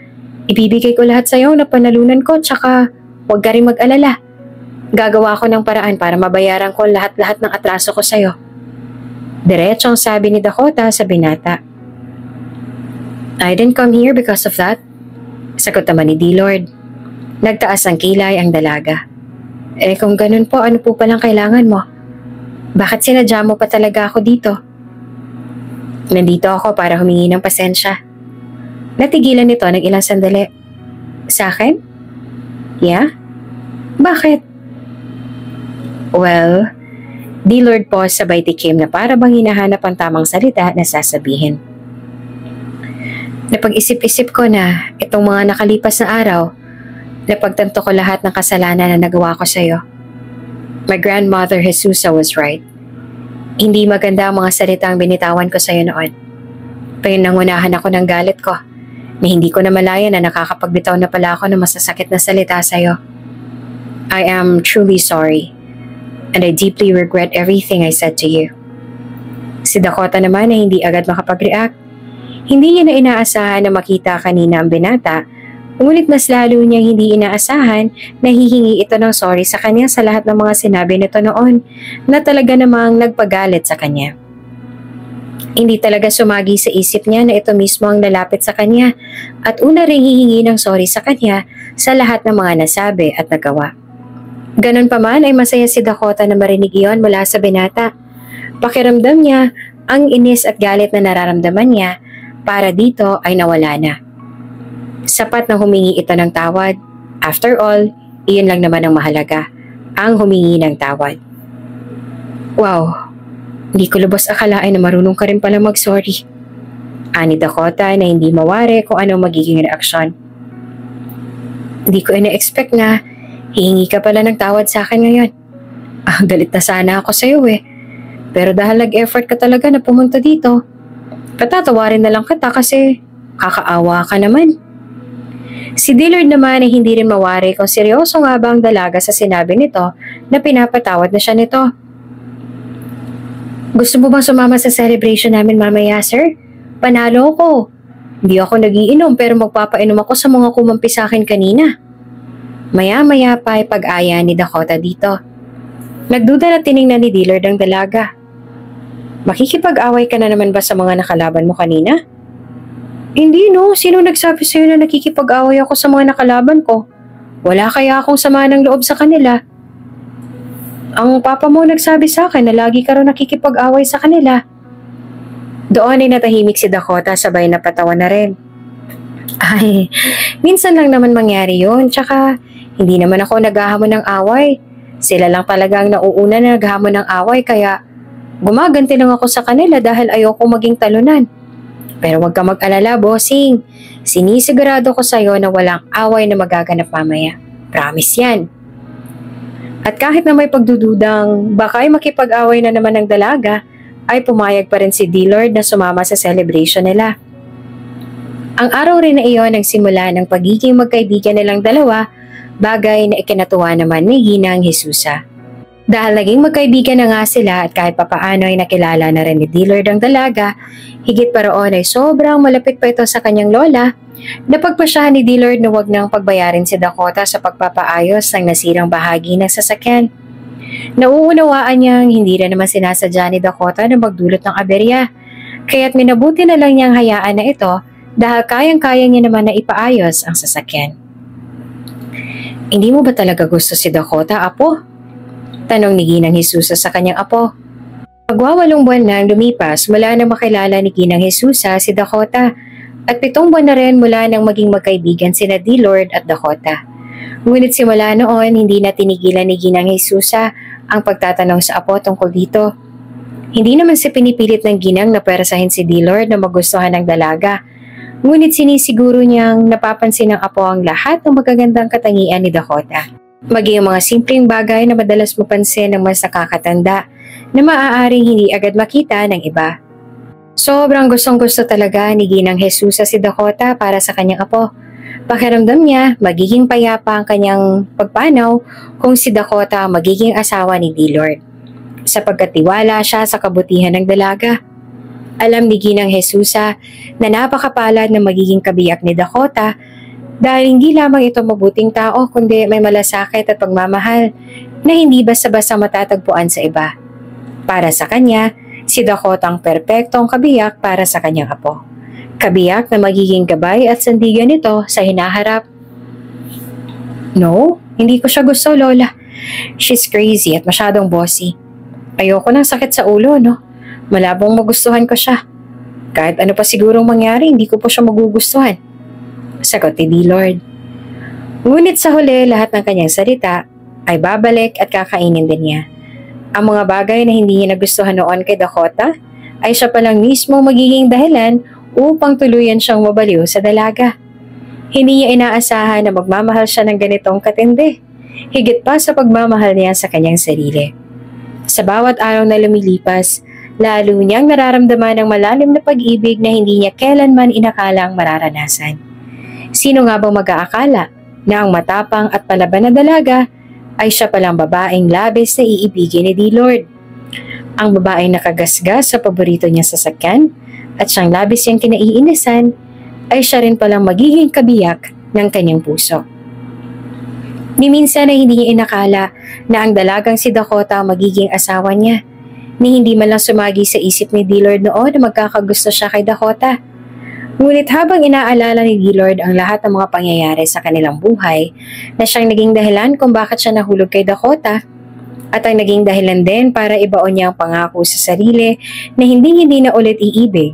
Ibibigay ko lahat sa'yo na panalunan ko, tsaka huwag ka rin mag-alala. Gagawa ko ng paraan para mabayaran ko lahat-lahat ng atraso ko sa'yo. Diretsong sabi ni Dakota sa binata. I didn't come here because of that. Sagot naman ni D-Lord. Nagtaas ang kilay ang dalaga. Kung ganun po, ano po palang kailangan mo? Bakit sinadya mo pa talaga ako dito? Nandito ako para humingi ng pasensya. Natigilan nito ng ilang sandali. Sa akin? Yeah? Bakit? Well, D-Lord po sabay tikim na para bang hinahanap ang tamang salita na sasabihin. Napag-isip-isip ko na itong mga nakalipas na araw, napagtanto ko lahat ng kasalanan na nagawa ko sa'yo. My grandmother Jesusa was right. Hindi maganda ang mga salitang binitawan ko sa'yo noon. Pero nangunahan ako ng galit ko na hindi ko na malaya na nakakapagbitaw na pala ako ng masasakit na salita sa'yo. I am truly sorry and I deeply regret everything I said to you. Si Dakota naman ay hindi agad makapag-react. Hindi niya na inaasahan na makita kanina ang binata, ngunit mas lalo niyang hindi inaasahan na hihingi ito ng sorry sa kanya sa lahat ng mga sinabi nito noon na talaga namang nagpagalit sa kanya. Hindi talaga sumagi sa isip niya na ito mismo ang lalapit sa kanya at una ring hihingi ng sorry sa kanya sa lahat ng mga nasabi at nagawa. Ganon pa man ay masaya si Dakota na marinig iyon mula sa binata. Pakiramdam niya ang inis at galit na nararamdaman niya para dito ay nawala na. Sapat na humingi ito ng tawad. After all, iyon lang naman ang mahalaga, ang humingi ng tawad. Wow, hindi ko lubos akalain na marunong ka rin pala mag-sorry. Ani Dakota na hindi mawari kung anong magiging reaksyon. Hindi ko ina-expect na hihingi ka pala ng tawad sa akin ngayon. Galit na sana ako sa iyo eh. Pero dahil nag-effort ka talaga na pumunta dito, patatawarin na lang kita kasi kakaawa ka naman. Si Dillard naman ay hindi rin mawari kung seryoso nga ba ang dalaga sa sinabi nito na pinapatawad na siya nito. Gusto mo bang sumama sa celebration namin mamaya, sir? Panalo ko. Hindi ako nagiinom pero magpapainom ako sa mga kumampi sa akin kanina. Maya-maya pa ay pag-aya ni Dakota dito. Nagduda na tiningnan ni Dillard ang dalaga. Makikipag-away ka na naman ba sa mga nakalaban mo kanina? Hindi no, sino nagsabi sa'yo na nakikipag-away ako sa mga nakalaban ko? Wala kaya akong sama ng loob sa kanila. Ang papa mo nagsabi sa akin na lagi ka raw nakikipag-away sa kanila. Doon ay natahimik si Dakota sabay na patawa na rin. Ay, minsan lang naman mangyari yun. Tsaka, hindi naman ako naghahamon ng away. Sila lang talaga ang nauuna na naghahamon ng away kaya gumaganti lang ako sa kanila dahil ayoko maging talunan. Pero wag ka mag-alala, bossing. Sinisigurado ko sa'yo na walang away na magaganap mamaya. Promise yan. At kahit na may pagdududang baka ay makipag-away na naman ng dalaga, ay pumayag pa rin si Dillard na sumama sa celebration nila. Ang araw rin na iyon ang simula ng pagiging magkaibigan nilang dalawa, bagay na ikinatuwa naman ni Ginang Jesusa. Dahil naging magkaibigan na nga sila at kahit papaano ay nakilala na rin ni Dillard ang dalaga, higit pa roon ay sobrang malapit pa ito sa kanyang lola, napagpasyahan ni Dillard na wag nang pagbayarin si Dakota sa pagpapaayos ng nasirang bahagi ng sasakyan. Nauunawaan niyang hindi rin naman sinasadya ni Dakota na magdulot ng aberya, kaya't minabuti na lang niyang hayaan na ito dahil kayang-kaya niya naman na ipaayos ang sasakyan. Hindi mo ba talaga gusto si Dakota, apo? Tanong ni Ginang Jesusa sa kanyang apo. Magwawalong buwan nang lumipas mula nang makilala ni Ginang Jesusa si Dakota at 7 buwan na rin mula nang maging magkaibigan sina Dillard at Dakota. Ngunit simula noon hindi na tinigilan ni Ginang Jesusa ang pagtatanong sa apo tungkol dito. Hindi naman si pinipilit ng Ginang na perasahin si Dillard na magustuhan ng dalaga. Ngunit sinisiguro niyang napapansin ng apo ang lahat ng magagandang katangian ni Dakota. Maging mga simpleng bagay na madalas mapansin ng mas nakakatanda na maaaring hindi agad makita ng iba. Sobrang gustong-gusto talaga ni Ginang Jesusa si Dakota para sa kanyang apo. Pakiramdam niya magiging payapa ang kanyang pagpanaw kung si Dakota magiging asawa ni Dillard. Sapagkat tiwala siya sa kabutihan ng dalaga. Alam ni Ginang Jesusa na napakapalad na magiging kabiyak ni Dakota dahil hindi lamang ito mabuting tao kundi may malasakit at pagmamahal na hindi basta-basta matatagpuan sa iba. Para sa kanya, si Dakota ang perpektong kabiyak para sa kanyang apo. Kabiyak na magiging gabay at sandigan nito sa hinaharap. No, hindi ko siya gusto, Lola. She's crazy at masyadong bossy. Ayoko ng sakit sa ulo, no? Malabong magustuhan ko siya. Kahit ano pa sigurong mangyari, hindi ko po siya magugustuhan. Sagot ni Dillard. Ngunit sa huli, lahat ng kanyang salita ay babalik at kakainin din niya. Ang mga bagay na hindi niya nagustuhan noon kay Dakota ay siya palang mismo magiging dahilan upang tuluyan siyang mabaliw sa dalaga. Hindi niya inaasahan na magmamahal siya ng ganitong katindi, higit pa sa pagmamahal niya sa kanyang sarili. Sa bawat araw na lumilipas, lalo niyang nararamdaman ang malalim na pag-ibig na hindi niya kailanman inakalang mararanasan. Sino nga bang mag-aakala na ang matapang at palaban na dalaga ay siya palang babaeng labis na iibigin ni Dillard. Ang babaeng nakagasgas sa paborito niya sa sasakyan at siyang labis niyang kinaiinisan ay siya rin palang magiging kabiyak ng kanyang puso. Ni minsan ay hindi niya inakala na ang dalagang si Dakota ang magiging asawa niya, ni hindi man lang sumagi sa isip ni Dillard noon na magkakagusto siya kay Dakota. Ngunit habang inaalala ni Gaylord ang lahat ng mga pangyayari sa kanilang buhay, na siyang naging dahilan kung bakit siya nahulog kay Dakota, at ang naging dahilan din para ibaon niya ang pangako sa sarili na hindi na ulit iibig,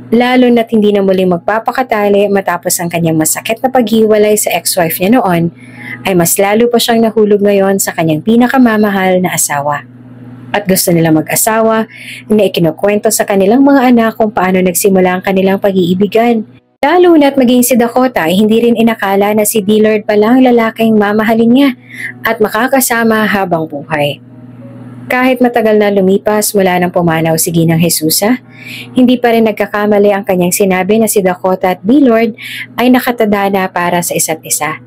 lalo na't hindi na muling magpapakatali matapos ang kanyang masakit na paghiwalay sa ex-wife niya noon, ay mas lalo pa siyang nahulog ngayon sa kanyang pinakamamahal na asawa. At gusto nila mag-asawa na ikinukwento sa kanilang mga anak kung paano nagsimula ang kanilang pag-iibigan. Lalo na't maging si Dakota ay hindi rin inakala na si Gaylord pala ang lalaking mamahalin niya at makakasama habang buhay. Kahit matagal na lumipas mula nang pumanaw si Ginang Jesusa, hindi pa rin nagkakamali ang kanyang sinabi na si Dakota at Gaylord ay nakatadhana para sa isa't isa.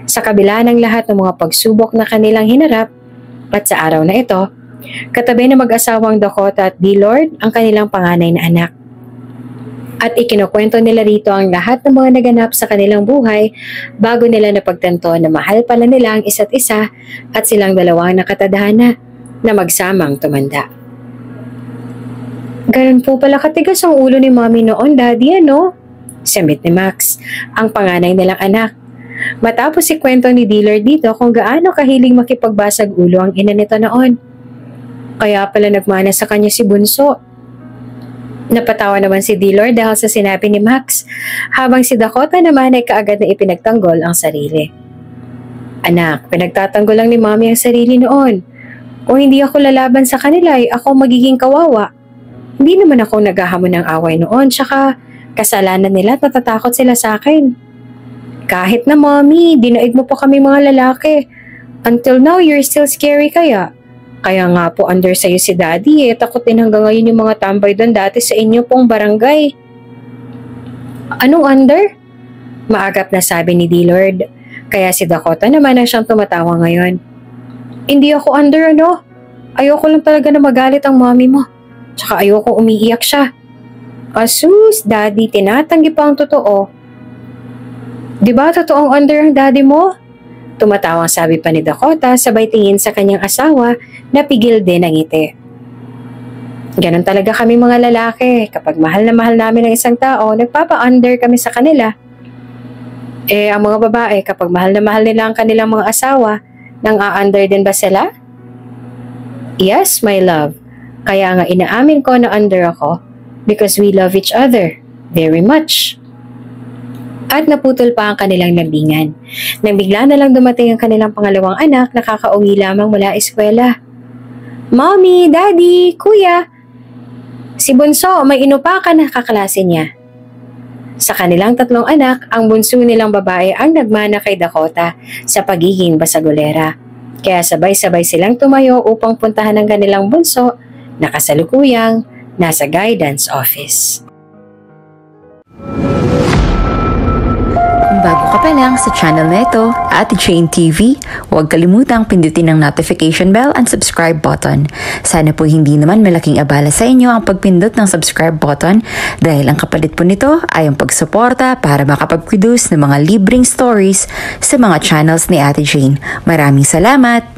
Sa kabila ng lahat ng mga pagsubok na kanilang hinarap, at sa araw na ito, katabi na mag-asawang Dakota at Gaylord ang kanilang panganay na anak. At ikinukwento nila rito ang lahat ng mga naganap sa kanilang buhay bago nila napagtanto na mahal pala nila ang isa't isa at silang dalawang nakatadhana na magsamang tumanda. Ganun po pala katigas ang ulo ni Mommy noon, Daddy, ano? Sambit ni Max, ang panganay nilang anak. Matapos ikwento ni Gaylord dito kung gaano kahiling makipagbasag ulo ang ina nito noon. Kaya pala nagmana sa kanya si Bunso. Napatawa naman si Gaylord dahil sa sinabi ni Max, habang si Dakota naman ay kaagad na ipinagtanggol ang sarili. Anak, pinagtatanggol lang ni Mommy ang sarili noon. Kung hindi ako lalaban sa kanila ay ako magiging kawawa. Hindi naman ako naghahamon ng away noon, tsaka kasalanan nila at natatakot sila sa akin. Kahit na Mommy, dinaig mo po kami mga lalaki. Until now, you're still scary kaya. Kaya nga po under sa'yo si Daddy takot din hanggang ngayon yung mga tambay doon dati sa inyo pong barangay. Anong under? Maagap na sabi ni Gaylord. Kaya si Dakota naman ang siyang tumatawa ngayon. Hindi ako under ano? Ayoko lang talaga na magalit ang mommy mo. Tsaka ayoko umiiyak siya. Asus, Daddy, tinatanggi pa ang totoo. Diba totoong under ang daddy mo? Tumatawang sabi pa ni Dakota sabay tingin sa kanyang asawa na pigil din ang ngiti. Ganon talaga kami mga lalaki. Kapag mahal na mahal namin ang isang tao, nagpapa-under kami sa kanila. Ang mga babae kapag mahal na mahal nila ang kanilang mga asawa, nang a-under din ba sila? Yes, my love. Kaya nga inaamin ko na under ako because we love each other very much. At naputol pa ang kanilang lambingan. Nang bigla na lang dumating ang kanilang pangalawang anak na kakauwi lamang mula eskwela. Mommy, Daddy, Kuya. Si Bunso, may inupakan na kaklase niya. Sa kanilang tatlong anak, ang bunso nilang babae ang nagmana kay Dakota sa pagiging basagolera. Kaya sabay-sabay silang tumayo upang puntahan ang kanilang bunso na kasalukuyang nasa guidance office. Kung bago ka pa lang sa channel na ito, Ate Jane TV, huwag kalimutang pindutin ang notification bell and subscribe button. Sana po hindi naman malaking abala sa inyo ang pagpindot ng subscribe button dahil ang kapalit po nito ay ang pagsuporta para makapag-produce ng mga libreng stories sa mga channels ni Ate Jane. Maraming salamat!